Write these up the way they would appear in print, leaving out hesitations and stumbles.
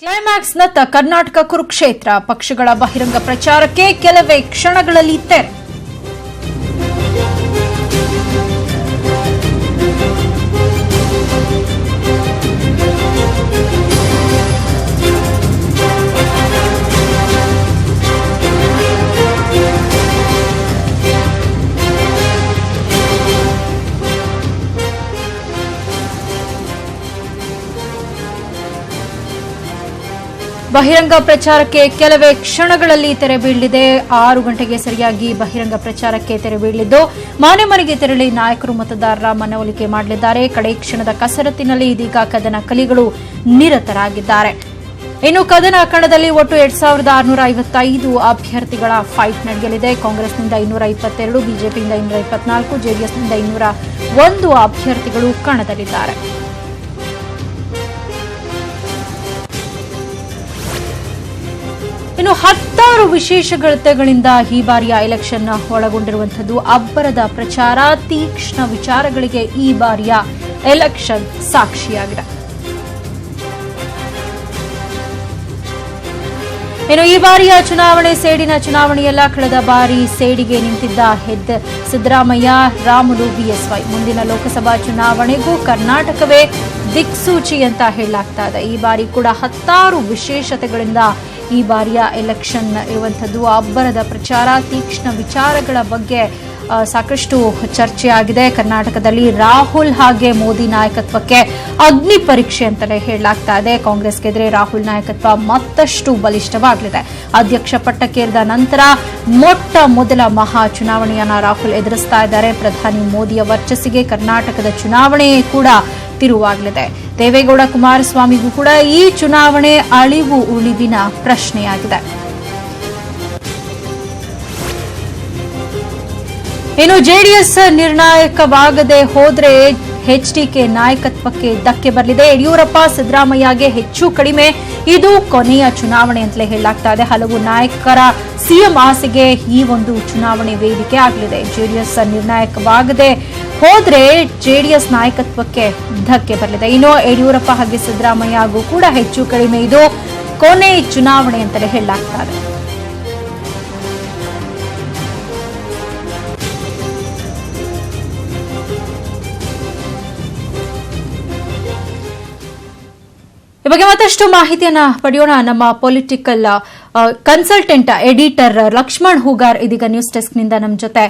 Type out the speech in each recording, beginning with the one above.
Climax ನತ್ತ Karnataka Kurukshetra ಪಕ್ಷಗಳ ಬಹಿರಂಗ ಪ್ರಚಾರಕ್ಕೆ ಕೆಲವೇ ಕ್ಷಣಗಳಲ್ಲಿ ತೆರೆ. ಬಹಿರಂಗ ಪ್ರಚಾರಕ್ಕೆ ಕೆಲವೇ ಕ್ಷಣಗಳಲ್ಲಿ ತೆರೆ ಬೀಳಲಿದೆ. 6 ಗಂಟೆಗೆ ಸರಿಯಾಗಿ ಬಹಿರಂಗ ಪ್ರಚಾರಕ್ಕೆ ತೆರೆ ಬೀಳಲಿದ್ದು, ಮನೆ ಮನೆಗೆ ತೆರಳಿ ನಾಯಕರು ಮತದಾರರ ಮನವೊಲಿಕೆ ಮಾಡಲಿದ್ದಾರೆ. ಕಡೆ ಕ್ಷಣದ ಕಸರತ್ತಿನಲ್ಲಿ ಇದೀಗ ಕದನ ಕಲಿಗಳು ನಿರತರಾಗಿದ್ದಾರೆ. ಇನ್ನು ಕದನ ಕಣದಲ್ಲಿ ಒಟ್ಟು 2655 ಅಭ್ಯರ್ಥಿಗಳ ಫೈಟ್ ನಡೆಯಲಿದೆ. ಕಾಂಗ್ರೆಸ್ನಿಂದ 222, ಬಿಜೆಪಿಯಿಂದ 224, ಜೆಡಿಎಸ್ನಿಂದ 201 ಅಭ್ಯರ್ಥಿಗಳು ಕಣದಲ್ಲಿದ್ದಾರೆ. ಇನ್ನು 10 ವಿಶೇಷಗಳಿಂದ ಈ ಬಾರಿಯ ಎಲೆಕ್ಷನ್ ಒಳಗೊಂಡಿರುವಂತದ್ದು ಅಬ್ಬರದ ಪ್ರಚಾರ, ತೀಕ್ಷ್ಣ ವಿಚಾರಗಳಿಗೆ ಈ ಬಾರಿಯ ಎಲೆಕ್ಷನ್ ಸಾಕ್ಷಿಯಾಗಿದೆ. ಇನ್ನು ಈ ಬಾರಿಯ ಚುನಾವಣೆ ಸೇಡಿನ ಚುನಾವಣೆಯಲ್ಲ. ಕಳೆದ ಬಾರಿ ಸೇಡಿಗೆ ನಿಂತಿದ್ದ ಸಿದ್ದರಾಮಯ್ಯ, ರಾಮುಲು, ಬಿಎಸ್ವೈ. ಮುಂದಿನ ಲೋಕಸಭಾ ಚುನಾವಣೆಗೂ ಕರ್ನಾಟಕವೇ ದಿಕ್ಸೂಚಿ ಅಂತ ಹೇಳಲಾಗ್ತಾ ಇದೆ. ಈ ಬಾರಿ ಕೂಡ 10 ವಿಶೇಷತೆಗಳಿಂದ ಈ ಬಾರಿಯ ಎಲೆಕ್ಷನ್ ಇರುವಂಥದ್ದು. ಅಬ್ಬರದ ಪ್ರಚಾರ, ತೀಕ್ಷ್ಣ ವಿಚಾರಗಳ ಬಗ್ಗೆ ಸಾಕಷ್ಟು ಚರ್ಚೆಯಾಗಿದೆ. ಕರ್ನಾಟಕದಲ್ಲಿ ರಾಹುಲ್ ಹಾಗೆ ಮೋದಿ ನಾಯಕತ್ವಕ್ಕೆ ಅಗ್ನಿ ಪರೀಕ್ಷೆ ಅಂತಲೇ ಹೇಳಲಾಗ್ತಾ ಇದೆ. ಕಾಂಗ್ರೆಸ್ಗೆದ್ರೆ ರಾಹುಲ್ ನಾಯಕತ್ವ ಮತ್ತಷ್ಟು ಬಲಿಷ್ಠವಾಗಲಿದೆ. ಅಧ್ಯಕ್ಷ ಪಟ್ಟಕ್ಕೇರಿದ ನಂತರ ಮೊಟ್ಟ ಮೊದಲ ಮಹಾ ಚುನಾವಣೆಯನ್ನ ರಾಹುಲ್ ಎದುರಿಸ್ತಾ ಇದ್ದಾರೆ. ಪ್ರಧಾನಿ ಮೋದಿಯ ವರ್ಚಸ್ಸಿಗೆ ಕರ್ನಾಟಕದ ಚುನಾವಣೆ ಕೂಡ ತಿರುವಾಗಲಿದೆ. ದೇವೇಗೌಡ, ಕುಮಾರಸ್ವಾಮಿಗೂ ಕೂಡ ಈ ಚುನಾವಣೆ ಅಳಿವು ಉಳಿವಿನ ಪ್ರಶ್ನೆಯಾಗಿದೆ. ಇನ್ನು ಜೆಡಿಎಸ್ ನಿರ್ಣಾಯಕವಾಗದೆ ಹೋದ್ರೆ ಎಚ್ಡಿಕೆ ನಾಯಕತ್ವಕ್ಕೆ ಧಕ್ಕೆ ಬರಲಿದೆ. ಯಡಿಯೂರಪ್ಪ, ಸಿದ್ದರಾಮಯ್ಯಗೆ ಹೆಚ್ಚು ಕಡಿಮೆ ಇದು ಕೊನೆಯ ಚುನಾವಣೆ ಅಂತಲೇ ಹೇಳಲಾಗ್ತಾ ಇದೆ. ಹಲವು ನಾಯಕರ ಸಿಎಂ ಆಸೆಗೆ ಈ ಒಂದು ಚುನಾವಣೆ ವೇದಿಕೆ ಆಗಲಿದೆ. ಜೆಡಿಎಸ್ ನಿರ್ಣಾಯಕವಾಗದೆ ಹೋದ್ರೆ ಜೆಡಿಎಸ್ ನಾಯಕತ್ವಕ್ಕೆ ಧಕ್ಕೆ ಬರಲಿದೆ. ಇನ್ನು ಯಡಿಯೂರಪ್ಪ ಹಾಗೆ ಸಿದ್ದರಾಮಯ್ಯಗೂ ಕೂಡ ಹೆಚ್ಚು ಕಡಿಮೆ ಇದು ಕೊನೆ ಚುನಾವಣೆ ಅಂತಲೇ ಹೇಳಲಾಗ್ತಾ ಇದೆ. ಈ ಬಗ್ಗೆ ಮತ್ತಷ್ಟು ಮಾಹಿತಿಯನ್ನ ಪಡೆಯೋಣ. ನಮ್ಮ political consultant editor Lakshman Hugar ಇದೀಗ ನ್ಯೂಸ್ ಡೆಸ್ಕ್ನಿಂದ ನಮ್ಮ ಜೊತೆ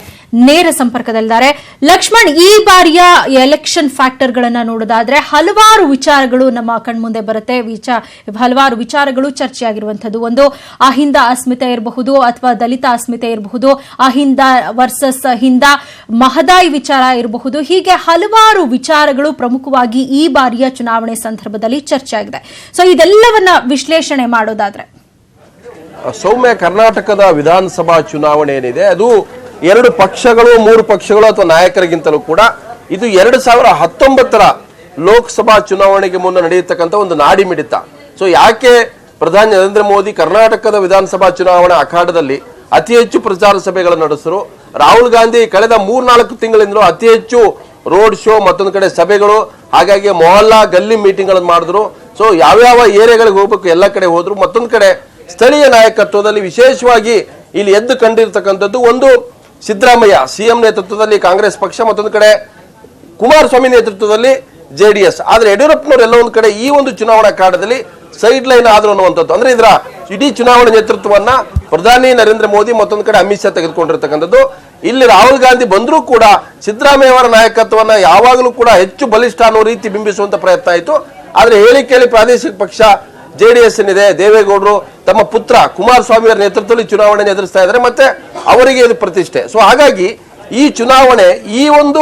ನೇರ ಸಂಪರ್ಕದಲ್ಲಿದ್ದಾರೆ. ಲಕ್ಷ್ಮಣ್, ಈ ಬಾರಿಯ ಎಲೆಕ್ಷನ್ ಫ್ಯಾಕ್ಟರ್ಗಳನ್ನ ನೋಡೋದಾದ್ರೆ ಹಲವಾರು ವಿಚಾರಗಳು ನಮ್ಮ ಕಣ್ಮುಂದೆ ಬರುತ್ತೆ. ಹಲವಾರು ವಿಚಾರಗಳು ಚರ್ಚೆಯಾಗಿರುವಂತದ್ದು. ಒಂದು ಅಹಿಂದ ಅಸ್ಮಿತೆ ಇರಬಹುದು, ಅಥವಾ ದಲಿತ ಅಸ್ಮಿತೆ ಇರಬಹುದು, ಅಹಿಂದ ವರ್ಸಸ್ ಹಿಂದ, ಮಹದಾಯಿ ವಿಚಾರ ಇರಬಹುದು. ಹೀಗೆ ಹಲವಾರು ವಿಚಾರಗಳು ಪ್ರಮುಖವಾಗಿ ಈ ಬಾರಿಯ ಚುನಾವಣೆ ಸಂದರ್ಭದಲ್ಲಿ ಚರ್ಚೆಯಾಗಿದೆ. ಸೊ ಇದೆಲ್ಲವನ್ನ ವಿಶ್ಲೇಷಣೆ ಮಾಡೋದಾದ್ರೆ ಸೌಮ್ಯ, ಕರ್ನಾಟಕದ ವಿಧಾನಸಭಾ ಚುನಾವಣೆ ಏನಿದೆ ಅದು 2 ಪಕ್ಷಗಳು 3 ಪಕ್ಷಗಳು ಅಥವಾ ನಾಯಕರಿಗಿಂತಲೂ ಕೂಡ ಇದು 2019ರ ಲೋಕಸಭಾ ಚುನಾವಣೆಗೆ ಮುನ್ನ ನಡೆಯತಕ್ಕಂಥ ಒಂದು ನಾಡಿ ಮಿಡಿತ. ಸೊ ಯಾಕೆ ಪ್ರಧಾನಿ ನರೇಂದ್ರ ಮೋದಿ ಕರ್ನಾಟಕದ ವಿಧಾನಸಭಾ ಚುನಾವಣಾ ಅಖಾಡದಲ್ಲಿ ಅತಿ ಹೆಚ್ಚು ಪ್ರಚಾರ ಸಭೆಗಳನ್ನು ನಡೆಸಿದ್ರು. ರಾಹುಲ್ ಗಾಂಧಿ ಕಳೆದ 3-4 ತಿಂಗಳಿಂದಲೂ ಅತಿ ಹೆಚ್ಚು ರೋಡ್ ಶೋ, ಮತ್ತೊಂದು ಕಡೆ ಸಭೆಗಳು, ಹಾಗಾಗಿ ಮೊಹಲ್ಲಾ ಗಲ್ಲಿ ಮೀಟಿಂಗ್ ಗಳನ್ನು ಮಾಡಿದ್ರು. ಸೊ ಯಾವ್ಯಾವ ಏರಿಯಾಗಳಿಗೆ ಹೋಗ್ಬೇಕು ಎಲ್ಲ ಕಡೆ ಹೋದ್ರು. ಮತ್ತೊಂದು ಕಡೆ ಸ್ಥಳೀಯ ನಾಯಕತ್ವದಲ್ಲಿ ವಿಶೇಷವಾಗಿ ಇಲ್ಲಿ ಎದ್ದು ಕಂಡಿರ್ತಕ್ಕಂಥದ್ದು ಒಂದು ಸಿದ್ದರಾಮಯ್ಯ ಸಿಎಂ ನೇತೃತ್ವದಲ್ಲಿ ಕಾಂಗ್ರೆಸ್ ಪಕ್ಷ, ಮತ್ತೊಂದು ಕಡೆ ಕುಮಾರಸ್ವಾಮಿ ನೇತೃತ್ವದಲ್ಲಿ ಜೆಡಿಎಸ್. ಆದ್ರೆ ಯಡಿಯೂರಪ್ಪನವರು ಎಲ್ಲ ಒಂದು ಕಡೆ ಈ ಒಂದು ಚುನಾವಣಾ ಕಾಲದಲ್ಲಿ ಸೈಡ್ ಲೈನ್ ಆದ್ರು ಅನ್ನುವಂಥದ್ದು. ಅಂದ್ರೆ ಇದರ ಇಡೀ ಚುನಾವಣಾ ನೇತೃತ್ವವನ್ನ ಪ್ರಧಾನಿ ನರೇಂದ್ರ ಮೋದಿ, ಮತ್ತೊಂದು ಕಡೆ ಅಮಿತ್ ಶಾ ತೆಗೆದುಕೊಂಡಿರ್ತಕ್ಕಂಥದ್ದು. ಇಲ್ಲಿ ರಾಹುಲ್ ಗಾಂಧಿ ಬಂದರೂ ಕೂಡ ಸಿದ್ದರಾಮಯ್ಯ ಅವರ ನಾಯಕತ್ವವನ್ನ ಯಾವಾಗಲೂ ಕೂಡ ಹೆಚ್ಚು ಬಲಿಷ್ಠ ಅನ್ನೋ ರೀತಿ ಬಿಂಬಿಸುವಂತ ಪ್ರಯತ್ನ ಆಯಿತು. ಆದ್ರೆ ಹೇಳಿ ಪ್ರಾದೇಶಿಕ ಪಕ್ಷ ಜೆಡಿಎಸ್ ಏನಿದೆ, ದೇವೇಗೌಡರು ತಮ್ಮ ಪುತ್ರ ಕುಮಾರಸ್ವಾಮಿ ಅವರ ನೇತೃತ್ವದಲ್ಲಿ ಚುನಾವಣೆ ಎದುರಿಸ್ತಾ ಇದ್ದಾರೆ, ಮತ್ತೆ ಅವರಿಗೆ ಇದು ಪ್ರತಿಷ್ಠೆ. ಸೊ ಹಾಗಾಗಿ ಈ ಚುನಾವಣೆ ಈ ಒಂದು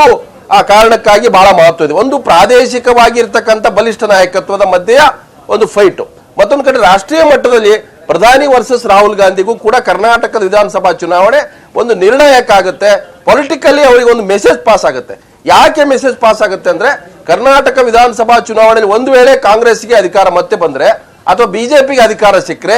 ಕಾರಣಕ್ಕಾಗಿ ಬಹಳ ಮಹತ್ವ ಇದೆ. ಒಂದು ಪ್ರಾದೇಶಿಕವಾಗಿರ್ತಕ್ಕಂಥ ಬಲಿಷ್ಠ ನಾಯಕತ್ವದ ಮಧ್ಯೆಯ ಒಂದು ಫೈಟ್, ಮತ್ತೊಂದು ಕಡೆ ರಾಷ್ಟ್ರೀಯ ಮಟ್ಟದಲ್ಲಿ ಪ್ರಧಾನಿ ವರ್ಸಸ್ ರಾಹುಲ್ ಗಾಂಧಿಗೂ ಕೂಡ ಕರ್ನಾಟಕದ ವಿಧಾನಸಭಾ ಚುನಾವಣೆ ಒಂದು ನಿರ್ಣಾಯಕ ಆಗುತ್ತೆ. ಪೊಲಿಟಿಕಲಿ ಅವರಿಗೆ ಒಂದು ಮೆಸೇಜ್ ಪಾಸ್ ಆಗುತ್ತೆ. ಯಾಕೆ ಮೆಸೇಜ್ ಪಾಸ್ ಆಗುತ್ತೆ ಅಂದ್ರೆ, ಕರ್ನಾಟಕ ವಿಧಾನಸಭಾ ಚುನಾವಣೆಯಲ್ಲಿ ಒಂದು ವೇಳೆ ಕಾಂಗ್ರೆಸ್ಗೆ ಅಧಿಕಾರ ಮತ್ತೆ ಬಂದ್ರೆ ಅಥವಾ ಬಿಜೆಪಿಗೆ ಅಧಿಕಾರ ಸಿಕ್ಕರೆ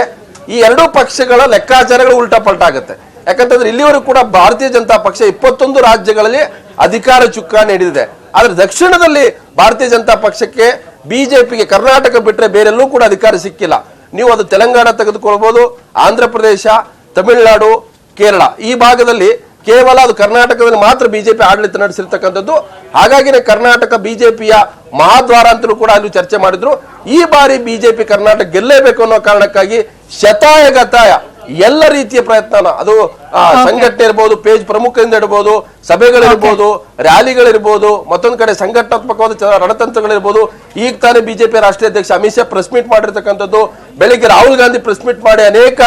ಈ 2 ಪಕ್ಷಗಳ ಲೆಕ್ಕಾಚಾರಗಳು ಉಲ್ಟಾ ಪಲ್ಟಾ ಆಗುತ್ತೆ. ಯಾಕಂತಂದ್ರೆ ಇಲ್ಲಿವರೆಗೂ ಕೂಡ ಭಾರತೀಯ ಜನತಾ ಪಕ್ಷ 21 ರಾಜ್ಯಗಳಲ್ಲಿ ಅಧಿಕಾರ ಚುಕ್ಕಾಣಿ ಹಿಡಿದಿದೆ. ಆದ್ರೆ ದಕ್ಷಿಣದಲ್ಲಿ ಭಾರತೀಯ ಜನತಾ ಪಕ್ಷಕ್ಕೆ, ಬಿಜೆಪಿಗೆ ಕರ್ನಾಟಕ ಬಿಟ್ಟರೆ ಬೇರೆಲ್ಲೂ ಕೂಡ ಅಧಿಕಾರ ಸಿಕ್ಕಿಲ್ಲ. ನೀವು ಅದು ತೆಲಂಗಾಣ ತೆಗೆದುಕೊಳ್ಬಹುದು, ಆಂಧ್ರ ಪ್ರದೇಶ, ತಮಿಳುನಾಡು, ಕೇರಳ ಈ ಭಾಗದಲ್ಲಿ ಕೇವಲ ಅದು ಕರ್ನಾಟಕದಲ್ಲಿ ಮಾತ್ರ ಬಿಜೆಪಿ ಆಡಳಿತ ನಡೆಸಿರ್ತಕ್ಕಂಥದ್ದು. ಹಾಗಾಗಿನೇ ಕರ್ನಾಟಕ ಬಿಜೆಪಿಯ ಮಹಾದ್ವಾರ ಅಂತಲೂ ಕೂಡ ಅಲ್ಲಿ ಚರ್ಚೆ ಮಾಡಿದ್ರು. ಈ ಬಾರಿ ಬಿಜೆಪಿ ಕರ್ನಾಟಕ ಗೆಲ್ಲೇಬೇಕು ಅನ್ನೋ ಕಾರಣಕ್ಕಾಗಿ ಶತಾಯಗತಾಯ ಎಲ್ಲ ರೀತಿಯ ಪ್ರಯತ್ನ, ಅದು ಸಂಘಟನೆ ಇರಬಹುದು, ಪೇಜ್ ಪ್ರಮುಖರಿಂದ ಇರಬಹುದು, ಸಭೆಗಳಿರ್ಬೋದು, ರ್ಯಾಲಿಗಳಿರ್ಬೋದು, ಮತ್ತೊಂದು ಕಡೆ ಸಂಘಟನಾತ್ಮಕವಾದ ರಣತಂತ್ರಗಳಿರ್ಬೋದು. ಈಗ ತಾನೇ ಬಿಜೆಪಿ ರಾಷ್ಟ್ರೀಯ ಅಧ್ಯಕ್ಷ ಅಮಿತ್ ಶಾ ಪ್ರೆಸ್ ಮೀಟ್ ಮಾಡಿರ್ತಕ್ಕಂಥದ್ದು, ಬೆಳಿಗ್ಗೆ ರಾಹುಲ್ ಗಾಂಧಿ ಪ್ರೆಸ್ ಮೀಟ್ ಮಾಡಿ ಅನೇಕ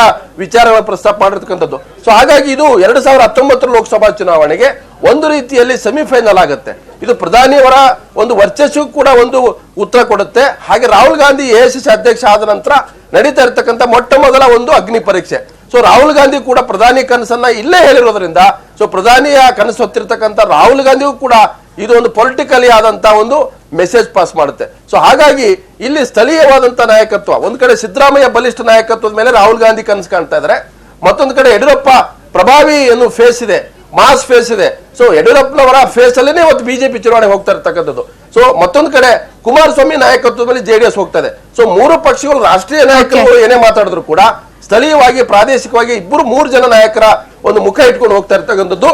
ವಿಚಾರಗಳ ಪ್ರಸ್ತಾಪ ಮಾಡಿರ್ತಕ್ಕಂಥದ್ದು. ಸೊ ಹಾಗಾಗಿ ಇದು 2019 ಲೋಕಸಭಾ ಚುನಾವಣೆಗೆ ಒಂದು ರೀತಿಯಲ್ಲಿ ಸೆಮಿಫೈನಲ್ ಆಗುತ್ತೆ. ಇದು ಪ್ರಧಾನಿಯವರ ಒಂದು ವರ್ಚಸ್ಸು ಕೂಡ ಒಂದು ಉತ್ತರ ಕೊಡುತ್ತೆ. ಹಾಗೆ ರಾಹುಲ್ ಗಾಂಧಿ AICC ಅಧ್ಯಕ್ಷ ಆದ ನಂತರ ನಡೀತಾ ಇರತಕ್ಕಂಥ ಮೊಟ್ಟ ಮೊದಲ ಒಂದು ಅಗ್ನಿ ಪರೀಕ್ಷೆ. ಸೊ ರಾಹುಲ್ ಗಾಂಧಿ ಕೂಡ ಪ್ರಧಾನಿ ಕನಸನ್ನ ಇಲ್ಲೇ ಹೇಳಿರೋದ್ರಿಂದ, ಸೊ ಪ್ರಧಾನಿಯ ಕನಸು ಹೊತ್ತಿರ್ತಕ್ಕಂಥ ರಾಹುಲ್ ಗಾಂಧಿಗೂ ಕೂಡ ಇದು ಒಂದು ಪೊಲಿಟಿಕಲಿ ಆದಂತ ಒಂದು ಮೆಸೇಜ್ ಪಾಸ್ ಮಾಡುತ್ತೆ. ಸೊ ಹಾಗಾಗಿ ಇಲ್ಲಿ ಸ್ಥಳೀಯವಾದಂತ ನಾಯಕತ್ವ, ಒಂದ್ ಕಡೆ ಸಿದ್ದರಾಮಯ್ಯ ಬಲಿಷ್ಠ ನಾಯಕತ್ವದ ಮೇಲೆ ರಾಹುಲ್ ಗಾಂಧಿ ಕನಸು ಕಾಣ್ತಾ ಇದ್ದಾರೆ, ಮತ್ತೊಂದು ಕಡೆ ಯಡಿಯೂರಪ್ಪ ಪ್ರಭಾವಿ ಏನು ಫೇಸ್ ಇದೆ, ಮಾಸ್ ಫೇಸ್ ಇದೆ. ಸೊ ಯಡಿಯೂರಪ್ಪನವರ ಫೇಸ್ ಅಲ್ಲೇ ಇವತ್ತು ಬಿಜೆಪಿ ಚುನಾವಣೆ ಹೋಗ್ತಾ ಇರ್ತಕ್ಕಂಥದ್ದು. ಸೊ ಮತ್ತೊಂದು ಕಡೆ ಕುಮಾರಸ್ವಾಮಿ ನಾಯಕತ್ವದ ಮೇಲೆ JDS ಹೋಗ್ತಾ ಇದೆ. ಸೊ ಮೂರು ಪಕ್ಷಗಳು ರಾಷ್ಟ್ರೀಯ ನಾಯಕರು ಏನೇ ಮಾತಾಡಿದ್ರು ಕೂಡ ಸ್ಥಳೀಯವಾಗಿ ಪ್ರಾದೇಶಿಕವಾಗಿ ಮೂರು ಜನ ನಾಯಕರ ಒಂದು ಮುಖ ಇಟ್ಕೊಂಡು ಹೋಗ್ತಾ ಇರ್ತಕ್ಕಂಥದ್ದು.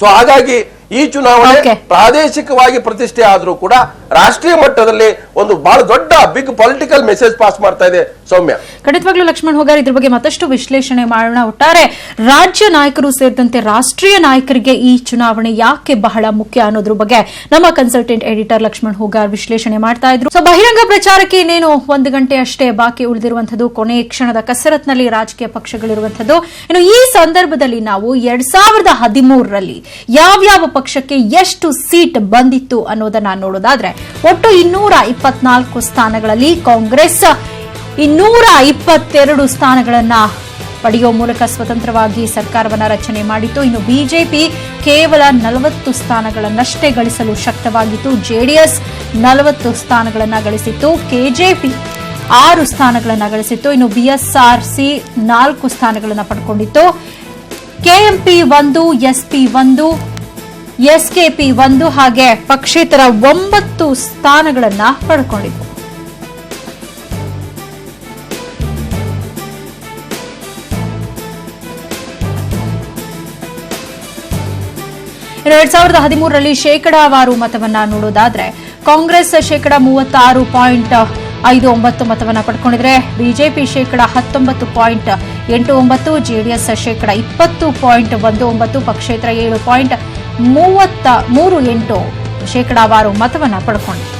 ಸೊ ಹಾಗಾಗಿ ಈ ಚುನಾವಣೆ ಪ್ರಾದೇಶಿಕವಾಗಿ ಪ್ರತಿಷ್ಠೆ ಆದ್ರೂ ಕೂಡ ರಾಷ್ಟ್ರೀಯ ಮಟ್ಟದಲ್ಲಿ ಒಂದು ಬಹಳ ದೊಡ್ಡ ಬಿಗ್ ಪೊಲಿಟಿಕಲ್ ಮೆಸೇಜ್ ಪಾಸ್ ಮಾಡ್ತಾ ಇದೆ. ಸೌಮ್ಯ, ಖಂಡಿತವಾಗ್ಲೂ ಲಕ್ಷ್ಮಣ್ ಹುಗಾರ್ ಇದ್ರ ಬಗ್ಗೆ ಮತ್ತಷ್ಟು ವಿಶ್ಲೇಷಣೆ ಮಾಡೋಣ. ಒಟ್ಟಾರೆ ರಾಜ್ಯ ನಾಯಕರು ಸೇರಿದಂತೆ ರಾಷ್ಟ್ರೀಯ ನಾಯಕರಿಗೆ ಈ ಚುನಾವಣೆ ಯಾಕೆ ಬಹಳ ಮುಖ್ಯ ಅನ್ನೋದ್ರ ಬಗ್ಗೆ ನಮ್ಮ ಕನ್ಸಲ್ಟೆಂಟ್ ಎಡಿಟರ್ ಲಕ್ಷ್ಮಣ್ ಹುಗಾರ್ ವಿಶ್ಲೇಷಣೆ ಮಾಡ್ತಾ ಇದ್ರು. ಸೊ ಬಹಿರಂಗ ಪ್ರಚಾರಕ್ಕೆ ಇನ್ನೇನು 1 ಗಂಟೆ ಅಷ್ಟೇ ಬಾಕಿ ಉಳಿದಿರುವಂತದ್ದು, ಕೊನೆಯ ಕ್ಷಣದ ಕಸರತ್ನಲ್ಲಿ ರಾಜಕೀಯ ಪಕ್ಷಗಳಿರುವಂತದ್ದು. ಇನ್ನು ಈ ಸಂದರ್ಭದಲ್ಲಿ ನಾವು 2013ರಲ್ಲಿ ಯಾವ್ಯಾವ ಪಕ್ಷಕ್ಕೆ ಎಷ್ಟು ಸೀಟ್ ಬಂದಿತ್ತು ಅನ್ನೋದನ್ನ ನೋಡೋದಾದ್ರೆ, ಒಟ್ಟು 224 ಸ್ಥಾನಗಳಲ್ಲಿ ಕಾಂಗ್ರೆಸ್ 222 ಸ್ಥಾನಗಳನ್ನ ಪಡೆಯುವ ಮೂಲಕ ಸ್ವತಂತ್ರವಾಗಿ ಸರ್ಕಾರವನ್ನ ರಚನೆ ಮಾಡಿತ್ತು. ಇನ್ನು ಬಿಜೆಪಿ ಕೇವಲ 40 ಸ್ಥಾನಗಳನ್ನಷ್ಟೇ ಗಳಿಸಲು ಶಕ್ತವಾಗಿತ್ತು. JDS 40 ಸ್ಥಾನಗಳನ್ನ ಗಳಿಸಿತ್ತು. KJP 6 ಸ್ಥಾನಗಳನ್ನ ಗಳಿಸಿತ್ತು. ಇನ್ನು BSRC 4 ಸ್ಥಾನಗಳನ್ನ ಪಡ್ಕೊಂಡಿತ್ತು. KMP 1, SP 1, SKP 1 ಹಾಗೆ ಪಕ್ಷೇತರ 9 ಸ್ಥಾನಗಳನ್ನ ಪಡ್ಕೊಂಡಿತ್ತು. ಇನ್ನು 2013ರಲ್ಲಿ ಶೇಕಡಾವಾರು ಮತವನ್ನ ನೋಡೋದಾದ್ರೆ, ಕಾಂಗ್ರೆಸ್ ಶೇಕಡ 36.59 ಮತವನ್ನ ಪಡ್ಕೊಂಡಿದ್ರೆ, ಬಿಜೆಪಿ ಶೇಕಡ 19.89, JDS ಶೇಕಡ 20.19, ಪಕ್ಷೇತರ 7.38 ಶೇಕಡಾವಾರು ಮತವನ್ನ ಪಡ್ಕೊಂಡಿತ್ತು.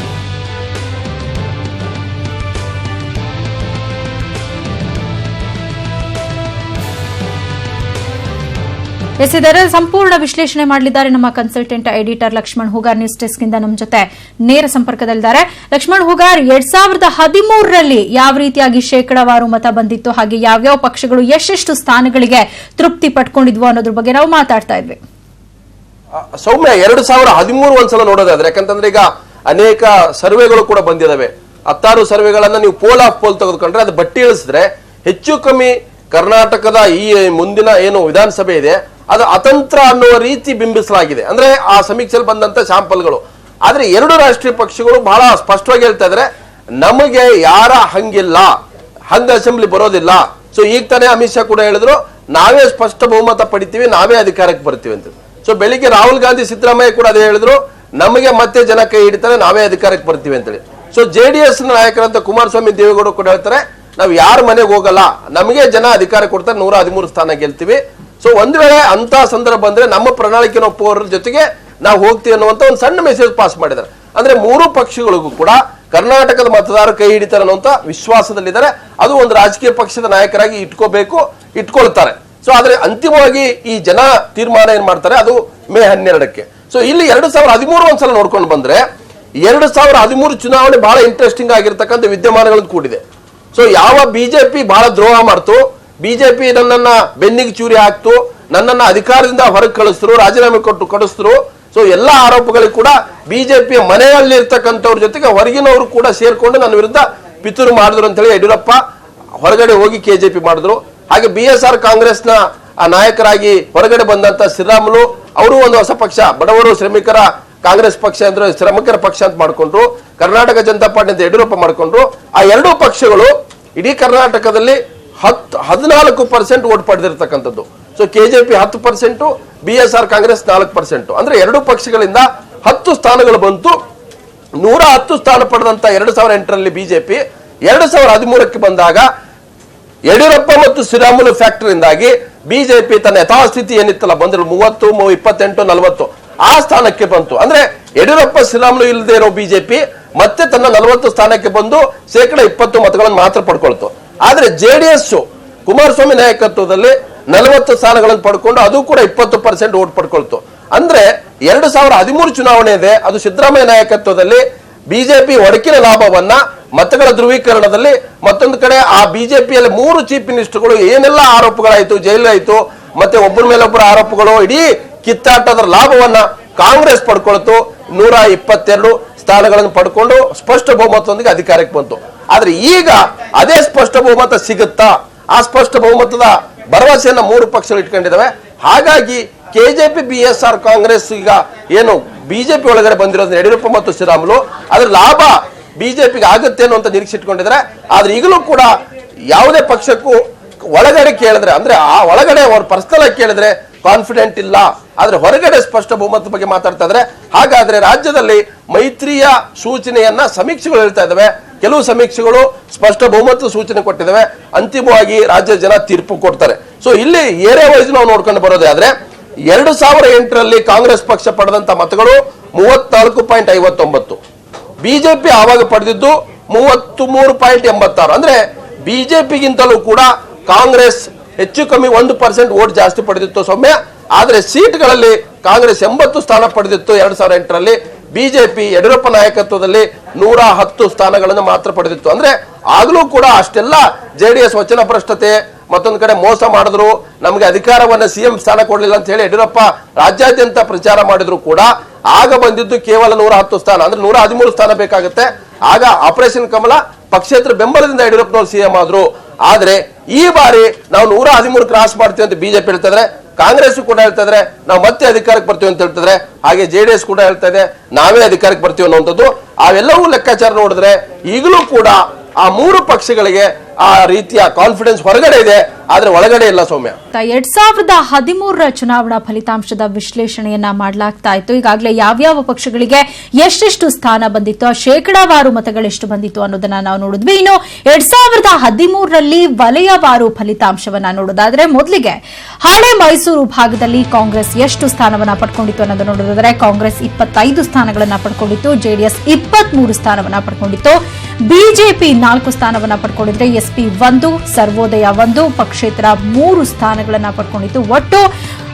ಇದರ ಸಂಪೂರ್ಣ ವಿಶ್ಲೇಷಣೆ ಮಾಡಲಿದ್ದಾರೆ ನಮ್ಮ consultant editor Lakshman Hugar. News desk ಇಂದ ನಮ್ಮ ಜೊತೆ ನೇರ ಸಂಪರ್ಕದಲ್ಲಿದ್ದಾರೆ. ಲಕ್ಷ್ಮಣ್ ಹುಗಾರ್, 2013ರಲ್ಲಿ ಯಾವ ರೀತಿಯಾಗಿ ಶೇಕಡಾವಾರು ಮತ ಬಂದಿತ್ತು, ಹಾಗೆ ಯಾವ್ಯಾವ ಪಕ್ಷಗಳು ಎಷ್ಟೆಷ್ಟು ಸ್ಥಾನಗಳಿಗೆ ತೃಪ್ತಿ ಪಡ್ಕೊಂಡಿದ್ವು ಅನ್ನೋದ್ರ ಬಗ್ಗೆ ನಾವು ಮಾತಾಡ್ತಾ ಇದ್ವಿ. ಸೌಮ್ಯ, 2013 ಒಂದ್ಸಲ ನೋಡೋದಾದ್ರೆ, ಯಾಕಂತಂದ್ರೆ ಈಗ ಅನೇಕ ಸರ್ವೆಗಳು ಕೂಡ ಬಂದಿದಾವೆ. 16 ಸರ್ವೆಗಳನ್ನ ನೀವು ಪೋಲ್ ಆಫ್ ಪೋಲ್ ತೆಗೆದುಕೊಂಡ್ರೆ ಅದು ಬಟ್ಟಿ ಇಳಿಸಿದ್ರೆ ಹೆಚ್ಚು ಕಮ್ಮಿ ಕರ್ನಾಟಕದ ಈ ಮುಂದಿನ ಏನು ವಿಧಾನಸಭೆ ಇದೆ ಅದು ಅತಂತ್ರ ಅನ್ನುವ ರೀತಿ ಬಿಂಬಿಸಲಾಗಿದೆ. ಅಂದ್ರೆ ಆ ಸಮೀಕ್ಷೆಯಲ್ಲಿ ಬಂದಂತ ಶಾಂಪಲ್ಗಳು. ಆದ್ರೆ 2 ರಾಷ್ಟ್ರೀಯ ಪಕ್ಷಗಳು ಬಹಳ ಸ್ಪಷ್ಟವಾಗಿ ಹೇಳ್ತಾ ಇದ್ರೆ, ನಮಗೆ ಯಾರ ಹಂಗಿಲ್ಲ, ಹಂಗ ಅಸೆಂಬ್ಲಿ ಬರೋದಿಲ್ಲ. ಸೊ ಈಗ ತಾನೇ ಅಮಿತ್ ಶಾ ಕೂಡ ಹೇಳಿದ್ರು, ನಾವೇ ಸ್ಪಷ್ಟ ಬಹುಮತ ಪಡಿತೀವಿ, ನಾವೇ ಅಧಿಕಾರಕ್ಕೆ ಬರ್ತೀವಿ ಅಂತ. ಸೊ ಬೆಳಿಗ್ಗೆ ರಾಹುಲ್ ಗಾಂಧಿ, ಸಿದ್ದರಾಮಯ್ಯ ಕೂಡ ಅದೇ ಹೇಳಿದ್ರು, ನಮಗೆ ಮತ್ತೆ ಜನ ಕೈ ಹಿಡಿತಾರೆ, ನಾವೇ ಅಧಿಕಾರಕ್ಕೆ ಬರ್ತೀವಿ ಅಂತೇಳಿ. ಸೊ JDS ನಾಯಕರಂತ ಕುಮಾರಸ್ವಾಮಿ, ದೇವೇಗೌಡ ಕೂಡ ಹೇಳ್ತಾರೆ, ನಾವು ಯಾರ ಮನೆಗೆ ಹೋಗಲ್ಲ, ನಮಗೆ ಜನ ಅಧಿಕಾರ ಕೊಡ್ತಾರೆ, 113 ಸ್ಥಾನ ಗೆಲ್ತೀವಿ. ಸೊ ಒಂದ್ ವೇಳೆ ಅಂತ ಸಂದರ್ಭ ಬಂದ್ರೆ ನಮ್ಮ ಪ್ರಣಾಳಿಕೆ ಒಪ್ಪುವವರ ಜೊತೆಗೆ ನಾವು ಹೋಗ್ತೀವಿ ಅನ್ನುವಂತ ಒಂದು ಸಣ್ಣ ಮೆಸೇಜ್ ಪಾಸ್ ಮಾಡಿದ್ದಾರೆ. ಅಂದ್ರೆ 3 ಪಕ್ಷಗಳಿಗೂ ಕೂಡ ಕರ್ನಾಟಕದ ಮತದಾರ ಕೈ ಹಿಡಿತಾರೆ ಅನ್ನುವಂತ ವಿಶ್ವಾಸದಲ್ಲಿದ್ದಾರೆ. ಅದು ಒಂದು ರಾಜಕೀಯ ಪಕ್ಷದ ನಾಯಕರಾಗಿ ಇಟ್ಕೊಳ್ತಾರೆ. ಸೊ ಆದ್ರೆ ಅಂತಿಮವಾಗಿ ಈ ಜನ ತೀರ್ಮಾನ ಏನ್ ಮಾಡ್ತಾರೆ, ಅದು ಮೇ 12ಕ್ಕೆ. ಸೊ ಇಲ್ಲಿ 2013 ಒಂದ್ಸಲ ನೋಡ್ಕೊಂಡು ಬಂದ್ರೆ, 2013 ಚುನಾವಣೆ ಬಹಳ ಇಂಟ್ರೆಸ್ಟಿಂಗ್ ಆಗಿರ್ತಕ್ಕಂಥ ವಿದ್ಯಮಾನಗಳನ್ನು ಕೂಡಿದೆ. ಸೊ ಯಾವ ಬಿಜೆಪಿ ಬಹಳ ದ್ರೋಹ ಮಾಡ್ತು, ಬಿಜೆಪಿ ನನ್ನನ್ನ ಬೆನ್ನಿಗೆ ಚೂರಿ ಹಾಕ್ತು, ನನ್ನನ್ನ ಅಧಿಕಾರದಿಂದ ಹೊರಗೆ ಕಳಿಸಿದ್ರು, ರಾಜೀನಾಮೆ ಕೊಟ್ಟು ಕಳಿಸಿದ್ರು. ಸೊ ಎಲ್ಲ ಆರೋಪಗಳಿಗೆ ಕೂಡ ಬಿಜೆಪಿಯ ಮನೆಯಲ್ಲಿ ಇರ್ತಕ್ಕಂಥವ್ರ ಜೊತೆಗೆ ಹೊರಗಿನವರು ಕೂಡ ಸೇರ್ಕೊಂಡು ನನ್ನ ವಿರುದ್ಧ ಪಿತೂರು ಮಾಡಿದ್ರು ಅಂತ ಹೇಳಿ ಯಡಿಯೂರಪ್ಪ ಹೊರಗಡೆ ಹೋಗಿ KJP ಮಾಡಿದ್ರು. ಹಾಗೆ BSR ಕಾಂಗ್ರೆಸ್ನ ನಾಯಕರಾಗಿ ಹೊರಗಡೆ ಬಂದಂತ ಶ್ರೀರಾಮುಲು ಅವರು ಒಂದು ಹೊಸ ಪಕ್ಷ, ಬಡವರು ಶ್ರಮಿಕರ ಕಾಂಗ್ರೆಸ್ ಪಕ್ಷ ಅಂದ್ರೆ ಶ್ರಮಿಕರ ಪಕ್ಷ ಅಂತ ಮಾಡ್ಕೊಂಡ್ರು. ಕರ್ನಾಟಕ ಜನತಾ ಪಾರ್ಟಿ ಅಂತ ಯಡಿಯೂರಪ್ಪ ಮಾಡ್ಕೊಂಡ್ರು. ಆ 2 ಪಕ್ಷಗಳು ಇಡೀ ಕರ್ನಾಟಕದಲ್ಲಿ 14% ವೋಟ್ ಪಡೆದಿರ್ತಕ್ಕಂಥದ್ದು. So KJP 10%, BSR Congress 4%. ಅಂದ್ರೆ ಎರಡು ಪಕ್ಷಗಳಿಂದ 10 ಸ್ಥಾನಗಳು ಬಂತು. 110 ಸ್ಥಾನ ಪಡೆದಂತ 2008ರಲ್ಲಿ ಬಿಜೆಪಿ 2013ಕ್ಕೆ ಬಂದಾಗ ಯಡಿಯೂರಪ್ಪ ಮತ್ತು ಶ್ರೀರಾಮುಲು ಫ್ಯಾಕ್ಟರಿಯಿಂದಾಗಿ ಬಿಜೆಪಿ ತನ್ನ ಯಥಾಸ್ಥಿತಿ ಏನಿತ್ತಲ್ಲ ಬಂದ್ರು 30, 28, 40 ಆ ಸ್ಥಾನಕ್ಕೆ ಬಂತು. ಅಂದ್ರೆ ಯಡಿಯೂರಪ್ಪ ಶ್ರೀರಾಮುಲು ಇಲ್ಲದೆ ಇರೋ ಬಿಜೆಪಿ ಮತ್ತೆ ತನ್ನ 40 ಸ್ಥಾನಕ್ಕೆ ಬಂದು 20% ಮತಗಳನ್ನು ಮಾತ್ರ ಪಡ್ಕೊಳ್ತು. ಆದ್ರೆ JDS ಕುಮಾರಸ್ವಾಮಿ ನಾಯಕತ್ವದಲ್ಲಿ 40 ಸ್ಥಾನಗಳನ್ನು ಪಡ್ಕೊಂಡು ಅದು ಕೂಡ 20% ವೋಟ್ ಪಡ್ಕೊಳ್ತು. ಅಂದ್ರೆ 2013 ಚುನಾವಣೆ ಇದೆ, ಅದು ಸಿದ್ದರಾಮಯ್ಯ ನಾಯಕತ್ವದಲ್ಲಿ ಬಿಜೆಪಿ ಒಡಕಿನ ಲಾಭವನ್ನ ಮತಗಳ ಧ್ರುವೀಕರಣದಲ್ಲಿ ಮತ್ತೊಂದು ಕಡೆ ಆ ಬಿಜೆಪಿಯಲ್ಲಿ 3 ಚೀಫ್ ಮಿನಿಸ್ಟರ್ಗಳು ಏನೆಲ್ಲ ಆರೋಪಗಳಾಯ್ತು, ಜೈಲಾಯ್ತು, ಮತ್ತೆ ಒಬ್ಬರ ಮೇಲೊಬ್ಬರ ಆರೋಪಗಳು, ಇಡೀ ಕಿತ್ತಾಟದ ಲಾಭವನ್ನ ಕಾಂಗ್ರೆಸ್ ಪಡ್ಕೊಳ್ತು. 122 ಸ್ಥಾನಗಳನ್ನು ಪಡ್ಕೊಂಡು ಸ್ಪಷ್ಟ ಬಹುಮತದೊಂದಿಗೆ ಅಧಿಕಾರಕ್ಕೆ ಬಂತು. ಆದ್ರೆ ಈಗ ಅದೇ ಸ್ಪಷ್ಟ ಬಹುಮತ ಸಿಗುತ್ತಾ? ಆ ಸ್ಪಷ್ಟ ಬಹುಮತದ ಭರವಸೆಯನ್ನ 3 ಪಕ್ಷಗಳು ಇಟ್ಕೊಂಡಿದ್ದಾವೆ. ಹಾಗಾಗಿ ಕೆಜೆಪಿ, BSR ಕಾಂಗ್ರೆಸ್ ಈಗ ಏನು ಬಿಜೆಪಿ ಒಳಗಡೆ ಬಂದಿರೋದು ಯಡಿಯೂರಪ್ಪ ಮತ್ತು ಶ್ರೀರಾಮುಲು, ಅದ್ರ ಲಾಭ ಬಿಜೆಪಿಗೆ ಆಗುತ್ತೆ ಅನ್ನೋ ಅಂತ ನಿರೀಕ್ಷೆ ಇಟ್ಕೊಂಡಿದ್ದಾರೆ. ಆದ್ರೆ ಈಗಲೂ ಕೂಡ ಯಾವುದೇ ಪಕ್ಷಕ್ಕೂ ಒಳಗಡೆ ಕೇಳಿದ್ರೆ, ಅಂದ್ರೆ ಆ ಒಳಗಡೆ ಅವ್ರ ಪರ್ಸನಲ್ ಆಗಿ ಕೇಳಿದ್ರೆ ಕಾನ್ಫಿಡೆಂಟ್ ಇಲ್ಲ, ಆದ್ರೆ ಹೊರಗಡೆ ಸ್ಪಷ್ಟ ಬಹುಮತದ ಬಗ್ಗೆ ಮಾತಾಡ್ತಾ ಇದ್ರೆ. ಹಾಗಾದ್ರೆ ರಾಜ್ಯದಲ್ಲಿ ಮೈತ್ರಿಯ ಸೂಚನೆಯನ್ನ ಸಮೀಕ್ಷೆಗಳು ಹೇಳ್ತಾ ಇದ್ದಾವೆ. ಕೆಲವು ಸಮೀಕ್ಷೆಗಳು ಸ್ಪಷ್ಟ ಬಹುಮತದ ಸೂಚನೆ ಕೊಟ್ಟಿದ್ದಾವೆ. ಅಂತಿಮವಾಗಿ ರಾಜ್ಯದ ಜನ ತೀರ್ಪು ಕೊಡ್ತಾರೆ. ಸೊ ಇಲ್ಲಿ ಏರಿಯಾ ವೈಸ್ ನಾವು ನೋಡ್ಕೊಂಡು ಬರೋದೇ ಆದ್ರೆ 2008ರಲ್ಲಿ ಕಾಂಗ್ರೆಸ್ ಪಕ್ಷ ಪಡೆದಂತ ಮತಗಳು 34.59, ಬಿಜೆಪಿ ಆವಾಗ ಪಡೆದಿದ್ದು 33.86. ಅಂದ್ರೆ ಬಿಜೆಪಿಗಿಂತಲೂ ಕೂಡ ಕಾಂಗ್ರೆಸ್ ಹೆಚ್ಚು ಕಮ್ಮಿ 1% ವೋಟ್ ಜಾಸ್ತಿ ಪಡೆದಿತ್ತು ಸೌಮ್ಯ. ಆದ್ರೆ ಸೀಟ್ಗಳಲ್ಲಿ ಕಾಂಗ್ರೆಸ್ 80 ಸ್ಥಾನ ಪಡೆದಿತ್ತು 2008ರಲ್ಲಿ. ಬಿಜೆಪಿ ಯಡಿಯೂರಪ್ಪ ನಾಯಕತ್ವದಲ್ಲಿ 110 ಸ್ಥಾನಗಳನ್ನು ಮಾತ್ರ ಪಡೆದಿತ್ತು. ಅಂದ್ರೆ ಆಗ್ಲೂ ಕೂಡ ಅಷ್ಟೆಲ್ಲ JDS ವಚನ ಭ್ರಷ್ಟತೆ, ಮತ್ತೊಂದು ಕಡೆ ಮೋಸ ಮಾಡಿದ್ರು, ನಮಗೆ ಅಧಿಕಾರವನ್ನ CM ಸ್ಥಾನ ಕೊಡ್ಲಿಲ್ಲ ಅಂತ ಹೇಳಿ ಯಡಿಯೂರಪ್ಪ ರಾಜ್ಯಾದ್ಯಂತ ಪ್ರಚಾರ ಮಾಡಿದ್ರು ಕೂಡ ಆಗ ಬಂದಿದ್ದು ಕೇವಲ 110 ಸ್ಥಾನ. ಅಂದ್ರೆ 113 ಸ್ಥಾನ ಬೇಕಾಗುತ್ತೆ. ಆಗ ಆಪರೇಷನ್ ಕಮಲ ಪಕ್ಷೇತರ ಬೆಂಬಲದಿಂದ ಯಡಿಯೂರಪ್ಪನವರು CM ಆದ್ರು. ಆದ್ರೆ ಈ ಬಾರಿ ನಾವು 113 ಕ್ರಾಸ್ ಮಾಡ್ತೀವಿ ಅಂತ ಬಿಜೆಪಿ ಹೇಳ್ತಿದ್ರೆ, ಕಾಂಗ್ರೆಸ್ ಕೂಡ ಹೇಳ್ತಾ ಇದ್ರೆ ನಾವು ಮತ್ತೆ ಅಧಿಕಾರಕ್ಕೆ ಬರ್ತೀವಿ ಅಂತ ಹೇಳ್ತಿದ್ರೆ, ಹಾಗೆ JDS ಕೂಡ ಹೇಳ್ತಾ ಇದೆ ನಾವೇ ಅಧಿಕಾರಕ್ಕೆ ಬರ್ತೀವಿ ಅನ್ನುವಂಥದ್ದು. ಅವೆಲ್ಲವೂ ಲೆಕ್ಕಾಚಾರ ನೋಡಿದ್ರೆ ಈಗಲೂ ಕೂಡ ಆ 3 ಪಕ್ಷಗಳಿಗೆ ಆ ರೀತಿಯ ಕಾನ್ಫಿಡೆನ್ಸ್ ಹೊರಗಡೆ ಇದೆ, ಆದ್ರೆ ಒಳಗಡೆ ಇಲ್ಲ ಸೌಮ್ಯ. 2013ರ ಚುನಾವಣಾ ಫಲಿತಾಂಶದ ವಿಶ್ಲೇಷಣೆಯನ್ನ ಮಾಡಲಾಗ್ತಾ ಇತ್ತು. ಈಗಾಗಲೇ ಯಾವ್ಯಾವ ಪಕ್ಷಗಳಿಗೆ ಎಷ್ಟೆಷ್ಟು ಸ್ಥಾನ ಬಂದಿತ್ತು, ಆ ಶೇಕಡಾವಾರು ಮತಗಳೆಷ್ಟು ಬಂದಿತ್ತು ಅನ್ನೋದನ್ನ ನಾವು ನೋಡಿದ್ವಿ. ಇನ್ನು 2013ರಲ್ಲಿ ವಲಯವಾರು ಫಲಿತಾಂಶವನ್ನ ನೋಡೋದಾದ್ರೆ ಮೊದಲಿಗೆ ಹಳೆ ಮೈಸೂರು ಭಾಗದಲ್ಲಿ ಕಾಂಗ್ರೆಸ್ ಎಷ್ಟು ಸ್ಥಾನವನ್ನ ಪಡ್ಕೊಂಡಿತ್ತು ಅನ್ನೋದನ್ನ ನೋಡೋದಾದ್ರೆ ಕಾಂಗ್ರೆಸ್ 25 ಸ್ಥಾನಗಳನ್ನ ಪಡ್ಕೊಂಡಿತ್ತು, JDS 23 ಸ್ಥಾನವನ್ನ ಪಡ್ಕೊಂಡಿತ್ತು, ಬಿಜೆಪಿ 4 ಸ್ಥಾನವನ್ನ ಪಡ್ಕೊಂಡಿದ್ರೆ SP 1, ಸರ್ವೋದಯ 1, ಪಕ್ಷೇತರ 3 ಸ್ಥಾನಗಳನ್ನ ಪಡ್ಕೊಂಡಿತ್ತು. ಒಟ್ಟು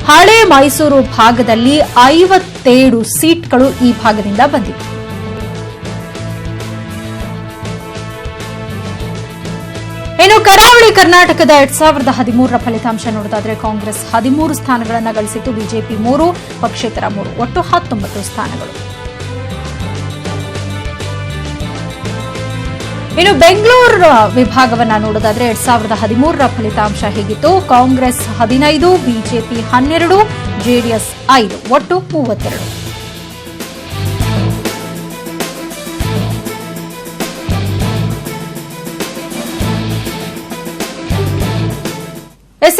ಹಳೆ ಮೈಸೂರು ಭಾಗದಲ್ಲಿ 57 ಸೀಟ್ಗಳು ಈ ಭಾಗದಿಂದ ಬಂದಿತ್ತು. ಇನ್ನು ಕರಾವಳಿ ಕರ್ನಾಟಕದ 2013ರ ಫಲಿತಾಂಶ ನೋಡೋದಾದ್ರೆ ಕಾಂಗ್ರೆಸ್ 13 ಸ್ಥಾನಗಳನ್ನು ಗಳಿಸಿತ್ತು, ಬಿಜೆಪಿ 3, ಪಕ್ಷೇತರ 3, ಒಟ್ಟು 19 ಸ್ಥಾನಗಳು. ಇನ್ನು ಬೆಂಗಳೂರು ವಿಭಾಗವನ್ನ ನೋಡೋದಾದ್ರೆ 2013ರ ಫಲಿತಾಂಶ ಹೇಗಿತ್ತು? ಕಾಂಗ್ರೆಸ್ 15, ಬಿಜೆಪಿ 12, JDS 5, ಒಟ್ಟು 32.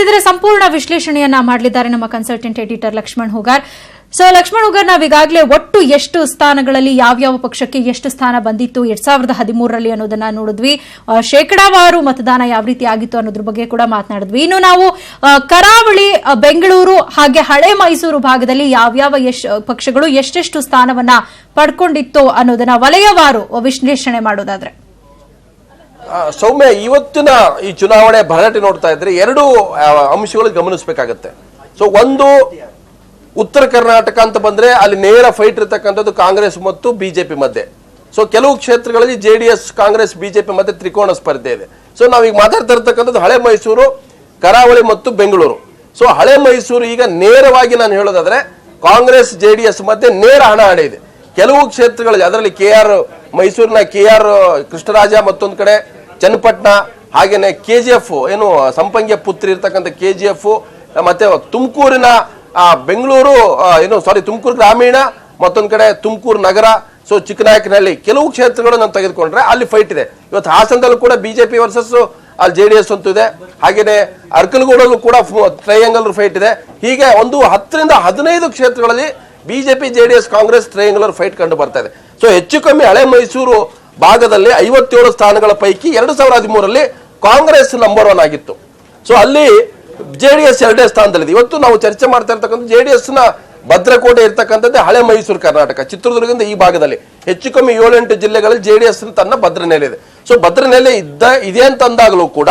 ಇದರ ಸಂಪೂರ್ಣ ವಿಶ್ಲೇಷಣೆಯನ್ನ ಮಾಡಲಿದ್ದಾರೆ ನಮ್ಮ ಕನ್ಸಲ್ಟೆಂಟ್ ಎಡಿಟರ್ ಲಕ್ಷ್ಮಣ್ ಹುಗಾರ್. ಲಕ್ಷ್ಮಣ್ ಹುಗಾರ್, ನಾವೀಗಾಗಲೇ ಒಟ್ಟು ಎಷ್ಟು ಸ್ಥಾನಗಳಲ್ಲಿ ಯಾವ್ಯಾವ ಪಕ್ಷಕ್ಕೆ ಎಷ್ಟು ಸ್ಥಾನ ಬಂದಿತ್ತು 2013ರಲ್ಲಿ ಅನ್ನೋದನ್ನ ನೋಡಿದ್ವಿ. ಶೇಕಡಾವಾರು ಮತದಾನ ಯಾವ ರೀತಿ ಆಗಿತ್ತು ಅನ್ನೋದ್ರ ಬಗ್ಗೆ ಕೂಡ ಮಾತನಾಡಿದ್ವಿ. ಇನ್ನು ನಾವು ಕರಾವಳಿ, ಬೆಂಗಳೂರು ಹಾಗೆ ಹಳೆ ಮೈಸೂರು ಭಾಗದಲ್ಲಿ ಯಾವ್ಯಾವ ಪಕ್ಷಗಳು ಎಷ್ಟೆಷ್ಟು ಸ್ಥಾನವನ್ನ ಪಡ್ಕೊಂಡಿತ್ತು ಅನ್ನೋದನ್ನ ವಲಯವಾರು ವಿಶ್ಲೇಷಣೆ ಮಾಡೋದಾದ್ರೆ ಸೌಮ್ಯ, ಇವತ್ತಿನ ಈ ಚುನಾವಣೆ ಭರಾಟೆ ನೋಡ್ತಾ ಇದ್ರೆ 2 ಅಂಶಗಳು ಗಮನಿಸಬೇಕಾಗತ್ತೆ. ಒಂದು, ಉತ್ತರ ಕರ್ನಾಟಕ ಅಂತ ಬಂದ್ರೆ ಅಲ್ಲಿ ನೇರ ಫೈಟ್ ಇರತಕ್ಕಂಥದ್ದು ಕಾಂಗ್ರೆಸ್ ಮತ್ತು ಬಿಜೆಪಿ ಮಧ್ಯೆ. ಕೆಲವು ಕ್ಷೇತ್ರಗಳಲ್ಲಿ JDS, ಕಾಂಗ್ರೆಸ್, ಬಿಜೆಪಿ ಮಧ್ಯೆ ತ್ರಿಕೋನ ಸ್ಪರ್ಧೆ ಇದೆ. ನಾವೀಗ ಮಾತಾಡ್ತಾ ಇರ್ತಕ್ಕಂಥದ್ದು ಹಳೆ ಮೈಸೂರು, ಕರಾವಳಿ ಮತ್ತು ಬೆಂಗಳೂರು. ಹಳೆ ಮೈಸೂರು ಈಗ ನೇರವಾಗಿ ನಾನು ಹೇಳೋದಾದ್ರೆ ಕಾಂಗ್ರೆಸ್ JDS ಮಧ್ಯೆ ನೇರ ಹಣಾಹಣಿ ಇದೆ. ಕೆಲವು ಕ್ಷೇತ್ರಗಳಲ್ಲಿ ಅದರಲ್ಲಿ ಮೈಸೂರಿನ KR ಕೃಷ್ಣರಾಜ, ಮತ್ತೊಂದು ಕಡೆ ಚನ್ನಪಟ್ಟಣ, ಹಾಗೇನೆ KGF ಏನು ಸಂಪಂಗಿಯ ಪುತ್ರಿ ಇರ್ತಕ್ಕಂಥ KGF, ಮತ್ತೆ ತುಮಕೂರಿನ ಬೆಂಗಳೂರು ತುಮಕೂರು ಗ್ರಾಮೀಣ, ಮತ್ತೊಂದು ಕಡೆ ತುಮಕೂರು ನಗರ. ಸೊ ಚಿಕ್ಕನಾಯಕನಹಳ್ಳಿ ಕೆಲವು ಕ್ಷೇತ್ರಗಳು ನಾವು ತೆಗೆದುಕೊಂಡ್ರೆ ಅಲ್ಲಿ ಫೈಟ್ ಇದೆ. ಇವತ್ತು ಹಾಸನದಲ್ಲೂ ಕೂಡ ಬಿಜೆಪಿ ವರ್ಸಸ್ ಅಲ್ಲಿ JDS ಅಂತೂ ಇದೆ. ಹಾಗೇನೆ ಅರ್ಕಲಗೂಡಲ್ಲೂ ಕೂಡ ಟ್ರಯಾಂಗಲ್ ಫೈಟ್ ಇದೆ. ಹೀಗೆ ಒಂದು 10 ರಿಂದ 15 ಕ್ಷೇತ್ರಗಳಲ್ಲಿ BJP JDS Congress triangular fight ಕಂಡು ಬರ್ತಾ ಇದೆ. ಸೊ ಹೆಚ್ಚು ಕಮ್ಮಿ ಹಳೆ ಮೈಸೂರು ಭಾಗದಲ್ಲಿ 57 ಸ್ಥಾನಗಳ ಪೈಕಿ 2013ರಲ್ಲಿ ಕಾಂಗ್ರೆಸ್ ನಂಬರ್ 1 ಆಗಿತ್ತು. ಸೊ ಅಲ್ಲಿ JDS 2ನೇ ಸ್ಥಾನದಲ್ಲಿದೆ. ಇವತ್ತು ನಾವು ಚರ್ಚೆ ಮಾಡ್ತಾ ಇರ್ತಕ್ಕಂಥ JDS ನ ಭದ್ರಕೋಟೆ ಇರ್ತಕ್ಕಂಥದ್ದೇ ಹಳೆ ಮೈಸೂರು ಕರ್ನಾಟಕ, ಚಿತ್ರದುರ್ಗದಿಂದ ಈ ಭಾಗದಲ್ಲಿ ಹೆಚ್ಚು ಕಮ್ಮಿ 7-8 ಜಿಲ್ಲೆಗಳಲ್ಲಿ JDS ತನ್ನ ಭದ್ರನೆಲೆ ಇದೆ. ಸೊ ಭದ್ರನೆಲೆ ಇದೆ ಅಂತ ಅಂದಾಗಲೂ ಕೂಡ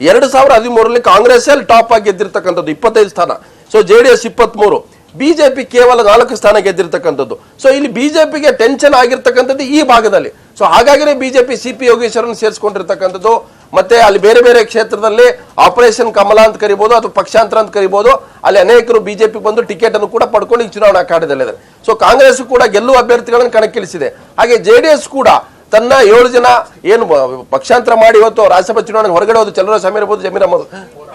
2013ರಲ್ಲಿ ಕಾಂಗ್ರೆಸ್ ಅಲ್ಲಿ ಟಾಪ್ ಆಗಿ ಗೆದ್ದಿರ್ತಕ್ಕಂಥದ್ದು 25 ಸ್ಥಾನ. ಸೊ JDS 23, ಬಿಜೆಪಿ ಕೇವಲ 4 ಸ್ಥಾನ ಗೆದ್ದಿರ್ತಕ್ಕಂಥದ್ದು. ಸೊ ಇಲ್ಲಿ ಬಿಜೆಪಿಗೆ ಟೆನ್ಷನ್ ಆಗಿರ್ತಕ್ಕಂಥದ್ದು ಈ ಭಾಗದಲ್ಲಿ. ಸೊ ಹಾಗಾಗಿನೇ ಬಿಜೆಪಿ CP ಯೋಗೇಶ್ವರನ್ ಸೇರಿಸ್ಕೊಂಡಿರ್ತಕ್ಕಂಥದ್ದು. ಮತ್ತೆ ಅಲ್ಲಿ ಬೇರೆ ಬೇರೆ ಕ್ಷೇತ್ರದಲ್ಲಿ ಆಪರೇಷನ್ ಕಮಲ ಅಂತ ಕರಿಬಹುದು ಅಥವಾ ಪಕ್ಷಾಂತರ ಅಂತ ಕರಿಬಹುದು, ಅಲ್ಲಿ ಅನೇಕರು ಬಿಜೆಪಿ ಬಂದು ಟಿಕೆಟ್ ಅನ್ನು ಕೂಡ ಪಡ್ಕೊಂಡು ಈ ಚುನಾವಣಾ ಅಖಾಡದಲ್ಲಿದ್ದಾರೆ. ಸೊ ಕಾಂಗ್ರೆಸ್ ಕೂಡ ಗೆಲ್ಲುವ ಅಭ್ಯರ್ಥಿಗಳನ್ನು ಕಣಕ್ಕಿಳಿಸಿದೆ. ಹಾಗೆ JDS ಕೂಡ ತನ್ನ 7 ಜನ ಏನು ಪಕ್ಷಾಂತರ ಮಾಡಿ ಇವತ್ತು ರಾಜ್ಯಸಭಾ ಚುನಾವಣೆ ಹೊರಗಡೆ ಹೋದ ಚಲುವರಾಯ ಇರಬಹುದು, ಜಮೀರ್ ಅಹಮದ್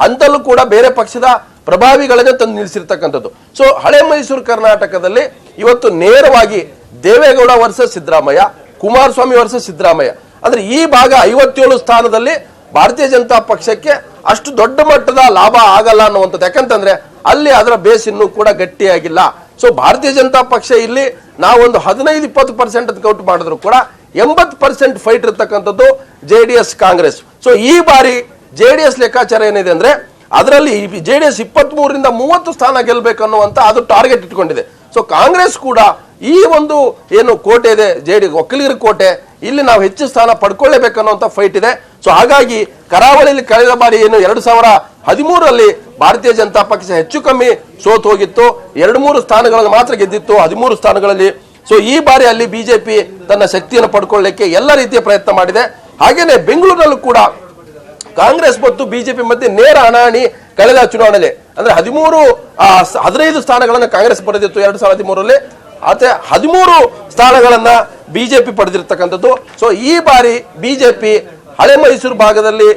ಅಂತಲ್ಲೂ ಕೂಡ ಬೇರೆ ಪಕ್ಷದ ಪ್ರಭಾವಿಗಳನ್ನೇ ತಂದು ನಿಲ್ಲಿಸಿರ್ತಕ್ಕಂಥದ್ದು. ಸೊ ಹಳೆ ಮೈಸೂರು ಕರ್ನಾಟಕದಲ್ಲಿ ಇವತ್ತು ನೇರವಾಗಿ ದೇವೇಗೌಡ ವರ್ಸಸ್ ಸಿದ್ದರಾಮಯ್ಯ, ಕುಮಾರಸ್ವಾಮಿ ವರ್ಸಸ್ ಸಿದ್ದರಾಮಯ್ಯ, ಅಂದ್ರೆ ಈ ಭಾಗ 57 ಸ್ಥಾನದಲ್ಲಿ ಭಾರತೀಯ ಜನತಾ ಪಕ್ಷಕ್ಕೆ ಅಷ್ಟು ದೊಡ್ಡ ಮಟ್ಟದ ಲಾಭ ಆಗಲ್ಲ ಅನ್ನುವಂಥದ್ದು. ಯಾಕಂತಂದ್ರೆ ಅಲ್ಲಿ ಅದರ ಬೇಸ್ ಇನ್ನೂ ಕೂಡ ಗಟ್ಟಿಯಾಗಿಲ್ಲ. ಸೊ ಭಾರತೀಯ ಜನತಾ ಪಕ್ಷ ಇಲ್ಲಿ ನಾವೊಂದು 15-20% ಅಂತ ಕೌಂಟ್ ಮಾಡಿದ್ರು ಕೂಡ 80% ಫೈಟ್ ಇರ್ತಕ್ಕಂಥದ್ದು JDS ಕಾಂಗ್ರೆಸ್. ಸೊ ಈ ಬಾರಿ JDS ಲೆಕ್ಕಾಚಾರ ಏನಿದೆ ಅಂದ್ರೆ ಅದರಲ್ಲಿ JDS 23ರಿಂದ 30 ಸ್ಥಾನ ಗೆಲ್ಲಬೇಕನ್ನುವಂತ ಅದು ಟಾರ್ಗೆಟ್ ಇಟ್ಕೊಂಡಿದೆ. ಸೊ ಕಾಂಗ್ರೆಸ್ ಕೂಡ ಈ ಒಂದು ಏನು ಕೋಟೆ ಇದೆ ಒಕ್ಕಲಿಗರ ಕೋಟೆ, ಇಲ್ಲಿ ನಾವು ಹೆಚ್ಚು ಸ್ಥಾನ ಪಡ್ಕೊಳ್ಳೇಬೇಕನ್ನುವಂತ ಫೈಟ್ ಇದೆ. ಸೊ ಹಾಗಾಗಿ ಕರಾವಳಿಯಲ್ಲಿ ಕಳೆದ ಬಾರಿ ಏನು 2013ರಲ್ಲಿ ಭಾರತೀಯ ಜನತಾ ಪಕ್ಷ ಹೆಚ್ಚು ಕಮ್ಮಿ ಸೋತು ಹೋಗಿತ್ತು, 2-3 ಸ್ಥಾನಗಳನ್ನು ಮಾತ್ರ ಗೆದ್ದಿತ್ತು 13 ಸ್ಥಾನಗಳಲ್ಲಿ. ಸೊ ಈ ಬಾರಿ ಅಲ್ಲಿ ಬಿಜೆಪಿ ತನ್ನ ಶಕ್ತಿಯನ್ನು ಪಡ್ಕೊಳ್ಳಲಿಕ್ಕೆ ಎಲ್ಲ ರೀತಿಯ ಪ್ರಯತ್ನ ಮಾಡಿದೆ. ಹಾಗೇನೆ ಬೆಂಗಳೂರಿನಲ್ಲೂ ಕೂಡ ಕಾಂಗ್ರೆಸ್ ಮತ್ತು ಬಿಜೆಪಿ ಮಧ್ಯೆ ನೇರ ಹಣಾಹಣಿ ಕಳೆದ ಚುನಾವಣೆಯಲ್ಲಿ ಅಂದ್ರೆ 15 ಸ್ಥಾನಗಳನ್ನು ಕಾಂಗ್ರೆಸ್ ಪಡೆದಿತ್ತು 2013ರಲ್ಲಿ, ಆದ್ರೆ 13 ಸ್ಥಾನಗಳನ್ನ ಬಿಜೆಪಿ ಪಡೆದಿರ್ತಕ್ಕಂಥದ್ದು. ಸೊ ಈ ಬಾರಿ ಬಿಜೆಪಿ ಹಳೆ ಮೈಸೂರು ಭಾಗದಲ್ಲಿ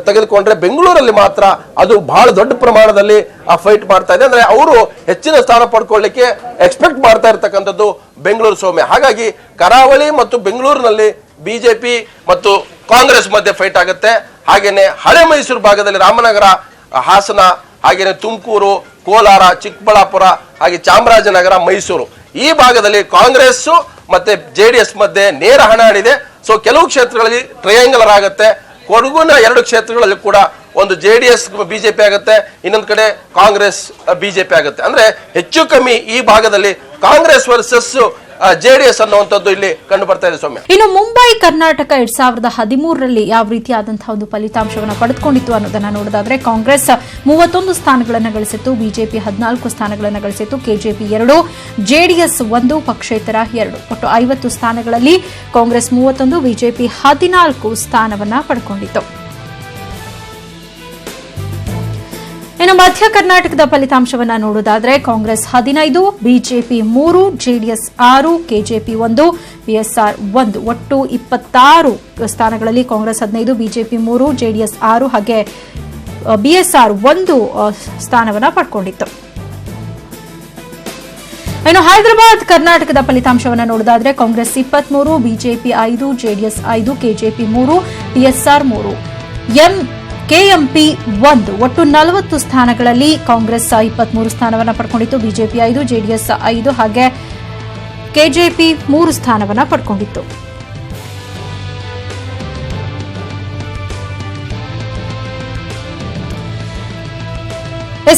ತೆಗೆದುಕೊಂಡ್ರೆ ಬೆಂಗಳೂರಲ್ಲಿ ಮಾತ್ರ ಅದು ಬಹಳ ದೊಡ್ಡ ಪ್ರಮಾಣದಲ್ಲಿ ಆ ಫೈಟ್ ಮಾಡ್ತಾ ಇದೆ. ಅಂದ್ರೆ ಅವರು ಹೆಚ್ಚಿನ ಸ್ಥಾನ ಪಡ್ಕೊಳ್ಳಿಕ್ಕೆ ಎಕ್ಸ್ಪೆಕ್ಟ್ ಮಾಡ್ತಾ ಇರ್ತಕ್ಕಂಥದ್ದು ಬೆಂಗಳೂರು ಸೌಮ್ಯ. ಹಾಗಾಗಿ ಕರಾವಳಿ ಮತ್ತು ಬೆಂಗಳೂರಿನಲ್ಲಿ ಬಿಜೆಪಿ ಮತ್ತು ಕಾಂಗ್ರೆಸ್ ಮಧ್ಯೆ ಫೈಟ್ ಆಗುತ್ತೆ. ಹಾಗೇನೆ ಹಳೆ ಮೈಸೂರು ಭಾಗದಲ್ಲಿ ರಾಮನಗರ, ಹಾಸನ, ಹಾಗೇನೆ ತುಮಕೂರು, ಕೋಲಾರ, ಚಿಕ್ಕಬಳ್ಳಾಪುರ, ಹಾಗೆ ಚಾಮರಾಜನಗರ, ಮೈಸೂರು ಈ ಭಾಗದಲ್ಲಿ ಕಾಂಗ್ರೆಸ್ ಮತ್ತೆ JDS ಮಧ್ಯೆ ನೇರ ಹಣಾಹಣಿದೆ. ಸೊ ಕೆಲವು ಕ್ಷೇತ್ರಗಳಲ್ಲಿ ಟ್ರಯಾಂಗಲರ್ ಆಗುತ್ತೆ. ಕೊಡಗಿನ 2 ಕ್ಷೇತ್ರಗಳಲ್ಲಿ ಕೂಡ ಒಂದು JDS ಬಿಜೆಪಿ ಆಗುತ್ತೆ, ಇನ್ನೊಂದು ಕಡೆ ಕಾಂಗ್ರೆಸ್ ಬಿಜೆಪಿ ಆಗುತ್ತೆ. ಅಂದ್ರೆ ಹೆಚ್ಚು ಕಮ್ಮಿ ಈ ಭಾಗದಲ್ಲಿ ಕಾಂಗ್ರೆಸ್ ವರ್ಸಸ್ JDS ಅನ್ನುವಂಥದ್ದು ಇಲ್ಲಿ ಕಂಡು ಬರ್ತಾ ಇದೆ ಸೌಮ್ಯ. ಇನ್ನು ಮುಂಬೈ ಕರ್ನಾಟಕ 2013ರಲ್ಲಿ ಯಾವ ರೀತಿಯಾದಂತಹ ಒಂದು ಫಲಿತಾಂಶವನ್ನು ಪಡೆದುಕೊಂಡಿತ್ತು ಅನ್ನೋದನ್ನ ನೋಡೋದಾದ್ರೆ ಕಾಂಗ್ರೆಸ್ 31 ಸ್ಥಾನಗಳನ್ನು ಗಳಿಸಿತ್ತು, ಬಿಜೆಪಿ 14 ಸ್ಥಾನಗಳನ್ನು ಗಳಿಸಿತ್ತು, KJP 2, JDS 1, ಪಕ್ಷೇತರ 2. ಒಟ್ಟು 50 ಸ್ಥಾನಗಳಲ್ಲಿ ಕಾಂಗ್ರೆಸ್ 31, ಬಿಜೆಪಿ 14 ಸ್ಥಾನವನ್ನ ಪಡ್ಕೊಂಡಿತ್ತು. ಇನ್ನು ಮಧ್ಯ ಕರ್ನಾಟಕದ ಫಲಿತಾಂಶವನ್ನು ನೋಡೋದಾದ್ರೆ Congress 15, BJP 3, JDS 6, KJP 1, BSR 1. ಒಟ್ಟು 26 ಸ್ಥಾನಗಳಲ್ಲಿ ಕಾಂಗ್ರೆಸ್ 15, ಬಿಜೆಪಿ 3, JDS 6 ಹಾಗೆ BSR 1 ಸ್ಥಾನವನ್ನು ಪಡ್ಕೊಂಡಿತ್ತು. ಇನ್ನು ಹೈದರಾಬಾದ್ ಕರ್ನಾಟಕದ ಫಲಿತಾಂಶವನ್ನು ನೋಡೋದಾದ್ರೆ Congress 23, BJP 5, JDS 5, KJP 3, BSR 3, KMP 1. ಒಟ್ಟು 40 ಸ್ಥಾನಗಳಲ್ಲಿ ಕಾಂಗ್ರೆಸ್ 23 ಸ್ಥಾನವನ್ನು ಪಡ್ಕೊಂಡಿತ್ತು, ಬಿಜೆಪಿ 5, JDS 5 ಹಾಗೆ KJP 3 ಸ್ಥಾನವನ್ನು ಪಡ್ಕೊಂಡಿತ್ತು.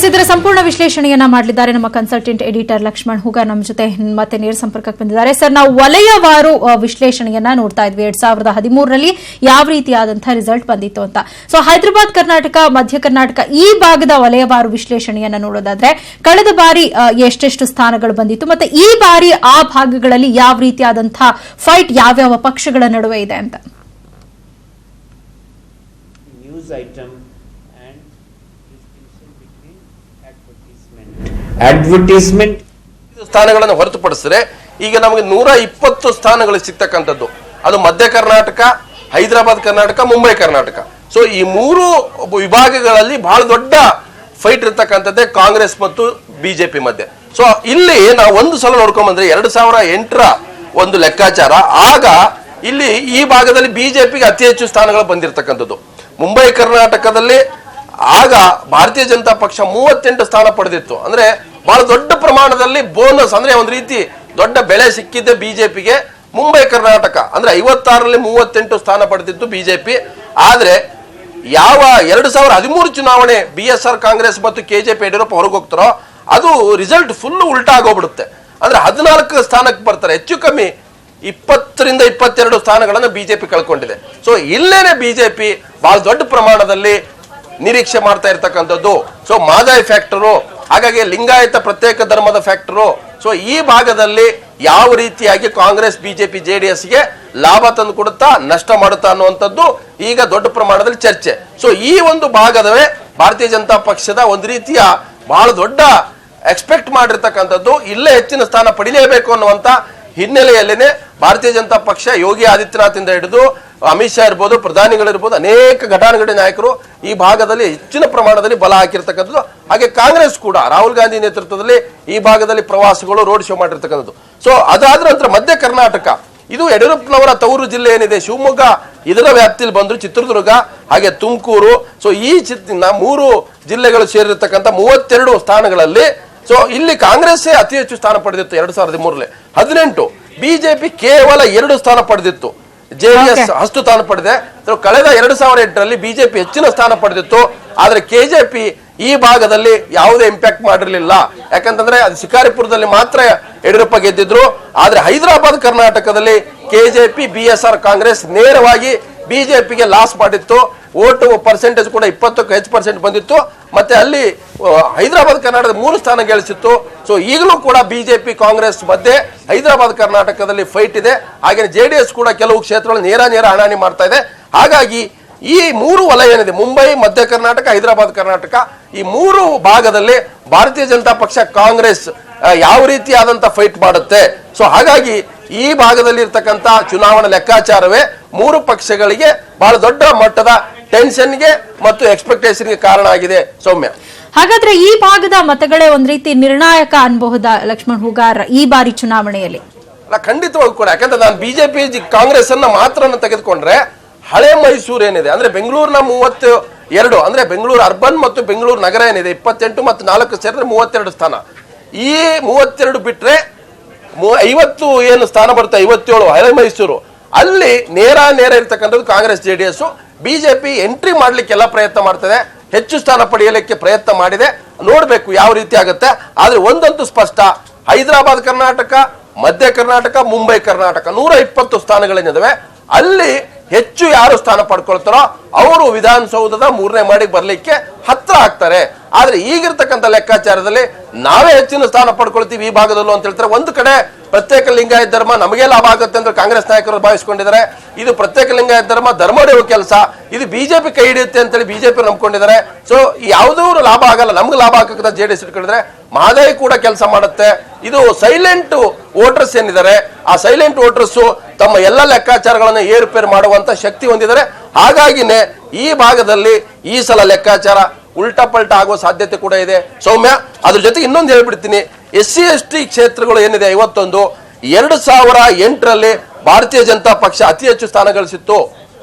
ಇದರ ಸಂಪೂರ್ಣ ವಿಶ್ಲೇಷಣೆಯನ್ನ ಮಾಡಲಿದ್ದಾರೆ ನಮ್ಮ ಕನ್ಸಲ್ಟೆಂಟ್ ಎಡಿಟರ್ ಲಕ್ಷ್ಮಣ್ ಹುಗಾರ್ ನಮ್ಮ ಜೊತೆ ಮತ್ತೆ ನೇರ ಸಂಪರ್ಕಕ್ಕೆ ಬಂದಿದ್ದಾರೆ. ಸರ್, ನಾವು ವಲಯವಾರು ವಿಶ್ಲೇಷಣೆಯನ್ನ ನೋಡ್ತಾ ಇದ್ವಿ 2013ರಲ್ಲಿ ಯಾವ ರೀತಿಯಾದಂತಹ ರಿಸಲ್ಟ್ ಬಂದಿತ್ತು ಅಂತ. ಸೊ ಹೈದರಾಬಾದ್ ಕರ್ನಾಟಕ, ಮಧ್ಯ ಕರ್ನಾಟಕ ಈ ಭಾಗದ ವಲಯವಾರು ವಿಶ್ಲೇಷಣೆಯನ್ನ ನೋಡೋದಾದ್ರೆ ಕಳೆದ ಬಾರಿ ಎಷ್ಟೆಷ್ಟು ಸ್ಥಾನಗಳು ಬಂದಿತ್ತು ಮತ್ತೆ ಈ ಬಾರಿ ಆ ಭಾಗಗಳಲ್ಲಿ ಯಾವ ರೀತಿಯಾದಂತಹ ಫೈಟ್ ಯಾವ್ಯಾವ ಪಕ್ಷಗಳ ನಡುವೆ ಇದೆ ಅಂತ. ನ್ಯೂಸ್ ಐಟಮ್ ಅಡ್ವರ್ಟೈಸ್ಮೆಂಟ್ ಸ್ಥಾನಗಳನ್ನು ಹೊರತುಪಡಿಸಿದ್ರೆ ಈಗ ನಮಗೆ 120 ಸ್ಥಾನಗಳು ಸಿಗ್ತಕ್ಕಂಥದ್ದು. ಅದು ಮಧ್ಯ ಕರ್ನಾಟಕ, ಹೈದರಾಬಾದ್ ಕರ್ನಾಟಕ, ಮುಂಬೈ ಕರ್ನಾಟಕ. ಸೊ ಈ 3 ವಿಭಾಗಗಳಲ್ಲಿ ಬಹಳ ದೊಡ್ಡ ಫೈಟ್ ಇರ್ತಕ್ಕಂಥದ್ದೇ ಕಾಂಗ್ರೆಸ್ ಮತ್ತು ಬಿಜೆಪಿ ಮಧ್ಯೆ. ಸೊ ಇಲ್ಲಿ ನಾವು ಒಂದು ಸಲ ನೋಡ್ಕೊಂಡ್ ಬಂದ್ರೆ 2008ರ ಒಂದು ಲೆಕ್ಕಾಚಾರ. ಆಗ ಇಲ್ಲಿ ಈ ಭಾಗದಲ್ಲಿ ಬಿಜೆಪಿಗೆ ಅತಿ ಹೆಚ್ಚು ಸ್ಥಾನಗಳು ಬಂದಿರತಕ್ಕಂಥದ್ದು. ಮುಂಬೈ ಕರ್ನಾಟಕದಲ್ಲಿ ಆಗ ಭಾರತೀಯ ಜನತಾ ಪಕ್ಷ 38 ಸ್ಥಾನ ಪಡೆದಿತ್ತು. ಅಂದ್ರೆ ಬಹಳ ದೊಡ್ಡ ಪ್ರಮಾಣದಲ್ಲಿ ಬೋನಸ್, ಅಂದ್ರೆ ಒಂದು ರೀತಿ ದೊಡ್ಡ ಬೆಲೆ ಸಿಕ್ಕಿದ್ದೆ ಬಿಜೆಪಿಗೆ. ಮುಂಬೈ ಕರ್ನಾಟಕ ಅಂದ್ರೆ 56ರಲ್ಲಿ 38 ಸ್ಥಾನ ಪಡೆದಿತ್ತು ಬಿಜೆಪಿ. ಆದ್ರೆ ಯಾವ 2013 ಚುನಾವಣೆ BSR ಕಾಂಗ್ರೆಸ್ ಮತ್ತು KJP ಯಡಿಯೂರಪ್ಪ ಹೊರಗೆ ಹೋಗ್ತಾರೋ ಅದು ರಿಸಲ್ಟ್ ಫುಲ್ ಉಲ್ಟಾ ಆಗೋಗ್ಬಿಡುತ್ತೆ. ಅಂದ್ರೆ 14 ಸ್ಥಾನಕ್ಕೆ ಬರ್ತಾರೆ. ಹೆಚ್ಚು ಕಮ್ಮಿ 20ರಿಂದ 22 ಸ್ಥಾನಗಳನ್ನು ಬಿಜೆಪಿ ಕಳ್ಕೊಂಡಿದೆ. ಸೊ ಇಲ್ಲೇನೆ ಬಿಜೆಪಿ ಬಹಳ ದೊಡ್ಡ ಪ್ರಮಾಣದಲ್ಲಿ ನಿರೀಕ್ಷೆ ಮಾಡ್ತಾ ಇರ್ತಕ್ಕಂಥದ್ದು. ಸೊ ಮಾದಾಯಿ ಫ್ಯಾಕ್ಟರು, ಹಾಗಾಗಿ ಲಿಂಗಾಯತ ಪ್ರತ್ಯೇಕ ಧರ್ಮದ ಫ್ಯಾಕ್ಟರು. ಸೊ ಈ ಭಾಗದಲ್ಲಿ ಯಾವ ರೀತಿಯಾಗಿ ಕಾಂಗ್ರೆಸ್ ಬಿಜೆಪಿ JDSಗೆ ಲಾಭ ತಂದು ಕೊಡುತ್ತಾ ನಷ್ಟ ಮಾಡುತ್ತಾ ಅನ್ನುವಂಥದ್ದು ಈಗ ದೊಡ್ಡ ಪ್ರಮಾಣದಲ್ಲಿ ಚರ್ಚೆ. ಸೊ ಈ ಒಂದು ಭಾಗದವೇ ಭಾರತೀಯ ಜನತಾ ಪಕ್ಷದ ಒಂದು ರೀತಿಯ ಬಹಳ ದೊಡ್ಡ ಎಕ್ಸ್ಪೆಕ್ಟ್ ಮಾಡಿರ್ತಕ್ಕಂಥದ್ದು. ಇಲ್ಲೇ ಹೆಚ್ಚಿನ ಸ್ಥಾನ ಪಡಿಲೇಬೇಕು ಅನ್ನುವಂತ ಹಿನ್ನೆಲೆಯಲ್ಲೇನೆ ಭಾರತೀಯ ಜನತಾ ಪಕ್ಷ ಯೋಗಿ ಆದಿತ್ಯನಾಥ್ ಇಂದ ಹಿಡಿದು ಅಮಿತ್ ಶಾ ಇರ್ಬೋದು, ಪ್ರಧಾನಿಗಳಿರ್ಬೋದು, ಅನೇಕ ಘಟಾನುಘಟಿ ನಾಯಕರು ಈ ಭಾಗದಲ್ಲಿ ಹೆಚ್ಚಿನ ಪ್ರಮಾಣದಲ್ಲಿ ಬಲ ಹಾಕಿರ್ತಕ್ಕಂಥದ್ದು. ಹಾಗೆ ಕಾಂಗ್ರೆಸ್ ಕೂಡ ರಾಹುಲ್ ಗಾಂಧಿ ನೇತೃತ್ವದಲ್ಲಿ ಈ ಭಾಗದಲ್ಲಿ ಪ್ರವಾಸಗಳು, ರೋಡ್ ಶೋ ಮಾಡಿರ್ತಕ್ಕಂಥದ್ದು. ಸೊ ಅದಾದ ನಂತರ ಮಧ್ಯ ಕರ್ನಾಟಕ, ಇದು ಯಡಿಯೂರಪ್ಪನವರ ತವರು ಜಿಲ್ಲೆ ಏನಿದೆ ಶಿವಮೊಗ್ಗ, ಇದರ ವ್ಯಾಪ್ತಿಯಲ್ಲಿ ಬಂದ್ರು ಚಿತ್ರದುರ್ಗ ಹಾಗೆ ತುಮಕೂರು. ಸೊ ಈ 3 ಜಿಲ್ಲೆಗಳು ಸೇರಿರ್ತಕ್ಕಂಥ 32 ಸ್ಥಾನಗಳಲ್ಲಿ ಸೊ ಇಲ್ಲಿ ಕಾಂಗ್ರೆಸ್ ಅತಿ ಹೆಚ್ಚು ಸ್ಥಾನ ಪಡೆದಿತ್ತು 2013ರಲ್ಲಿ 18. ಬಿಜೆಪಿ ಕೇವಲ 2 ಸ್ಥಾನ ಪಡೆದಿತ್ತು. JDS 10 ಸ್ಥಾನ ಪಡೆದೆ. ಕಳೆದ 2008ರಲ್ಲಿ ಬಿಜೆಪಿ ಹೆಚ್ಚಿನ ಸ್ಥಾನ ಪಡೆದಿತ್ತು. ಆದ್ರೆ KJP ಈ ಭಾಗದಲ್ಲಿ ಯಾವುದೇ ಇಂಪ್ಯಾಕ್ಟ್ ಮಾಡಿರಲಿಲ್ಲ. ಯಾಕಂತಂದ್ರೆ ಅದು ಶಿಕಾರಿಪುರದಲ್ಲಿ ಮಾತ್ರ ಯಡಿಯೂರಪ್ಪ ಗೆದ್ದಿದ್ರು. ಆದ್ರೆ ಹೈದರಾಬಾದ್ ಕರ್ನಾಟಕದಲ್ಲಿ KJP BSR ಕಾಂಗ್ರೆಸ್ ನೇರವಾಗಿ ಬಿಜೆಪಿಗೆ ಲಾಸ್ ಮಾಡಿತ್ತು. ವೋಟ್ ಪರ್ಸೆಂಟೇಜ್ ಕೂಡ 20ಕ್ಕೂ ಹೆಚ್ಚು ಪರ್ಸೆಂಟ್ ಬಂದಿತ್ತು. ಮತ್ತೆ ಅಲ್ಲಿ ಹೈದರಾಬಾದ್ ಕರ್ನಾಟಕದ 3 ಸ್ಥಾನ ಗಳಿಸಿತ್ತು. ಸೊ ಈಗಲೂ ಕೂಡ ಬಿಜೆಪಿ ಕಾಂಗ್ರೆಸ್ ಮಧ್ಯೆ ಹೈದರಾಬಾದ್ ಕರ್ನಾಟಕದಲ್ಲಿ ಫೈಟ್ ಇದೆ. ಹಾಗೆ JDS ಕೂಡ ಕೆಲವು ಕ್ಷೇತ್ರಗಳು ನೇರ ಹಣಾಹಣಿ ಮಾಡ್ತಾ ಇದೆ. ಹಾಗಾಗಿ ಈ 3 ವಲಯ ಏನಿದೆ, ಮುಂಬೈ, ಮಧ್ಯ ಕರ್ನಾಟಕ, ಹೈದರಾಬಾದ್ ಕರ್ನಾಟಕ, ಈ 3 ಭಾಗದಲ್ಲಿ ಭಾರತೀಯ ಜನತಾ ಪಕ್ಷ ಕಾಂಗ್ರೆಸ್ ಯಾವ ರೀತಿಯಾದಂತ ಫೈಟ್ ಮಾಡುತ್ತೆ. ಸೊ ಹಾಗಾಗಿ ಈ ಭಾಗದಲ್ಲಿ ಇರ್ತಕ್ಕಂಥ ಚುನಾವಣಾ ಲೆಕ್ಕಾಚಾರವೇ 3 ಪಕ್ಷಗಳಿಗೆ ಬಹಳ ದೊಡ್ಡ ಮಟ್ಟದ ಟೆನ್ಷನ್ಗೆ ಮತ್ತು ಎಕ್ಸ್ಪೆಕ್ಟೇಷನ್ಗೆ ಕಾರಣ ಆಗಿದೆ. ಸೌಮ್ಯ, ಹಾಗಾದ್ರೆ ಈ ಭಾಗದ ಮತಗಳೇ ಒಂದ್ ರೀತಿ ನಿರ್ಣಾಯಕ ಅನ್ಬಹುದಾ ಲಕ್ಷ್ಮಣ್ ಹೂಗಾರ್ ಈ ಬಾರಿ ಚುನಾವಣೆಯಲ್ಲಿ? ಅಲ್ಲ, ಖಂಡಿತವಾಗಿ ಕೂಡ. ಯಾಕಂದ್ರೆ ನಾನು ಬಿಜೆಪಿ ಕಾಂಗ್ರೆಸ್ ಅನ್ನ ಮಾತ್ರ ತೆಗೆದುಕೊಂಡ್ರೆ ಹಳೆ ಮೈಸೂರು ಏನಿದೆ ಅಂದ್ರೆ ಬೆಂಗಳೂರಿನ 32 ಅಂದ್ರೆ ಬೆಂಗಳೂರು ಅರ್ಬನ್ ಮತ್ತು ಬೆಂಗಳೂರು ನಗರ ಏನಿದೆ 28 ಮತ್ತು 4 ಸೇರಿದ್ರೆ 32 ಸ್ಥಾನ. ಈ 32 ಬಿಟ್ರೆ 50 ಏನು ಸ್ಥಾನ ಬರುತ್ತೆ, 57 ಹಳೆ ಮೈಸೂರು, ಅಲ್ಲಿ ನೇರ ಇರ್ತಕ್ಕಂಥದ್ದು ಕಾಂಗ್ರೆಸ್ JDS. ಬಿಜೆಪಿ ಎಂಟ್ರಿ ಮಾಡ್ಲಿಕ್ಕೆಲ್ಲ ಪ್ರಯತ್ನ ಮಾಡ್ತದೆ, ಹೆಚ್ಚು ಸ್ಥಾನ ಪಡೆಯಲಿಕ್ಕೆ ಪ್ರಯತ್ನ ಮಾಡಿದೆ. ನೋಡ್ಬೇಕು ಯಾವ ರೀತಿ ಆಗುತ್ತೆ. ಆದ್ರೆ ಒಂದಂತೂ ಸ್ಪಷ್ಟ, ಹೈದರಾಬಾದ್ ಕರ್ನಾಟಕ, ಮಧ್ಯ ಕರ್ನಾಟಕ, ಮುಂಬೈ ಕರ್ನಾಟಕ 120 ಸ್ಥಾನಗಳೇನಿದಾವೆ. ಅಲ್ಲಿ ಹೆಚ್ಚು ಯಾರು ಸ್ಥಾನ ಪಡ್ಕೊಳ್ತಾರೋ ಅವರು ವಿಧಾನಸೌಧದ 3ನೇ ಮಾಡಿಗೆ ಬರ್ಲಿಕ್ಕೆ ಹತ್ರ ಆಗ್ತಾರೆ. ಆದ್ರೆ ಈಗಿರ್ತಕ್ಕಂಥ ಲೆಕ್ಕಾಚಾರದಲ್ಲಿ ನಾವೇ ಹೆಚ್ಚಿನ ಸ್ಥಾನ ಪಡ್ಕೊಳ್ತೀವಿ ಈ ಭಾಗದಲ್ಲೂ ಅಂತ ಹೇಳ್ತಾರೆ. ಒಂದು ಕಡೆ ಪ್ರತ್ಯೇಕ ಲಿಂಗಾಯತ ಧರ್ಮ ನಮಗೆ ಲಾಭ ಆಗುತ್ತೆ ಅಂತ ಕಾಂಗ್ರೆಸ್ ನಾಯಕರು ಭಾವಿಸ್ಕೊಂಡಿದ್ದಾರೆ. ಇದು ಪ್ರತ್ಯೇಕ ಲಿಂಗಾಯತ ಧರ್ಮ ಧರ್ಮೋಡೆಯುವ ಕೆಲಸ, ಇದು ಬಿಜೆಪಿ ಕೈ ಹಿಡಿಯುತ್ತೆ ಅಂತೇಳಿ ಬಿಜೆಪಿ ನಂಬ್ಕೊಂಡಿದ್ದಾರೆ. ಸೊ ಯಾವುದೂ ಲಾಭ ಆಗಲ್ಲ, ನಮ್ಗೆ ಲಾಭ ಆಗಕ್ಕೆ JDS ಇಟ್ಕೊಂಡಿದ್ರೆ ಮಾದಾಯಿ ಕೂಡ ಕೆಲಸ ಮಾಡುತ್ತೆ. ಇದು ಸೈಲೆಂಟ್ ವೋಟರ್ಸ್ ಏನಿದ್ದಾರೆ, ಆ ಸೈಲೆಂಟ್ ವೋಟರ್ಸ್ ತಮ್ಮ ಎಲ್ಲ ಲೆಕ್ಕಾಚಾರಗಳನ್ನು ಏರುಪೇರು ಮಾಡುವಂತ ಶಕ್ತಿ ಹೊಂದಿದ್ದಾರೆ. ಹಾಗಾಗಿನೇ ಈ ಭಾಗದಲ್ಲಿ ಈ ಸಲ ಲೆಕ್ಕಾಚಾರ ಉಲ್ಟಾ ಪಲ್ಟಾ ಆಗುವ ಸಾಧ್ಯತೆ ಕೂಡ ಇದೆ. ಸೌಮ್ಯ, ಅದ್ರ ಜೊತೆಗೆ ಇನ್ನೊಂದು ಹೇಳ್ಬಿಡ್ತೀನಿ, SC/ST ಕ್ಷೇತ್ರಗಳು ಏನಿದೆ 51, 2008ರಲ್ಲಿ ಭಾರತೀಯ ಜನತಾ ಪಕ್ಷ ಅತಿ ಹೆಚ್ಚು ಸ್ಥಾನ ಗಳಿಸಿತ್ತು.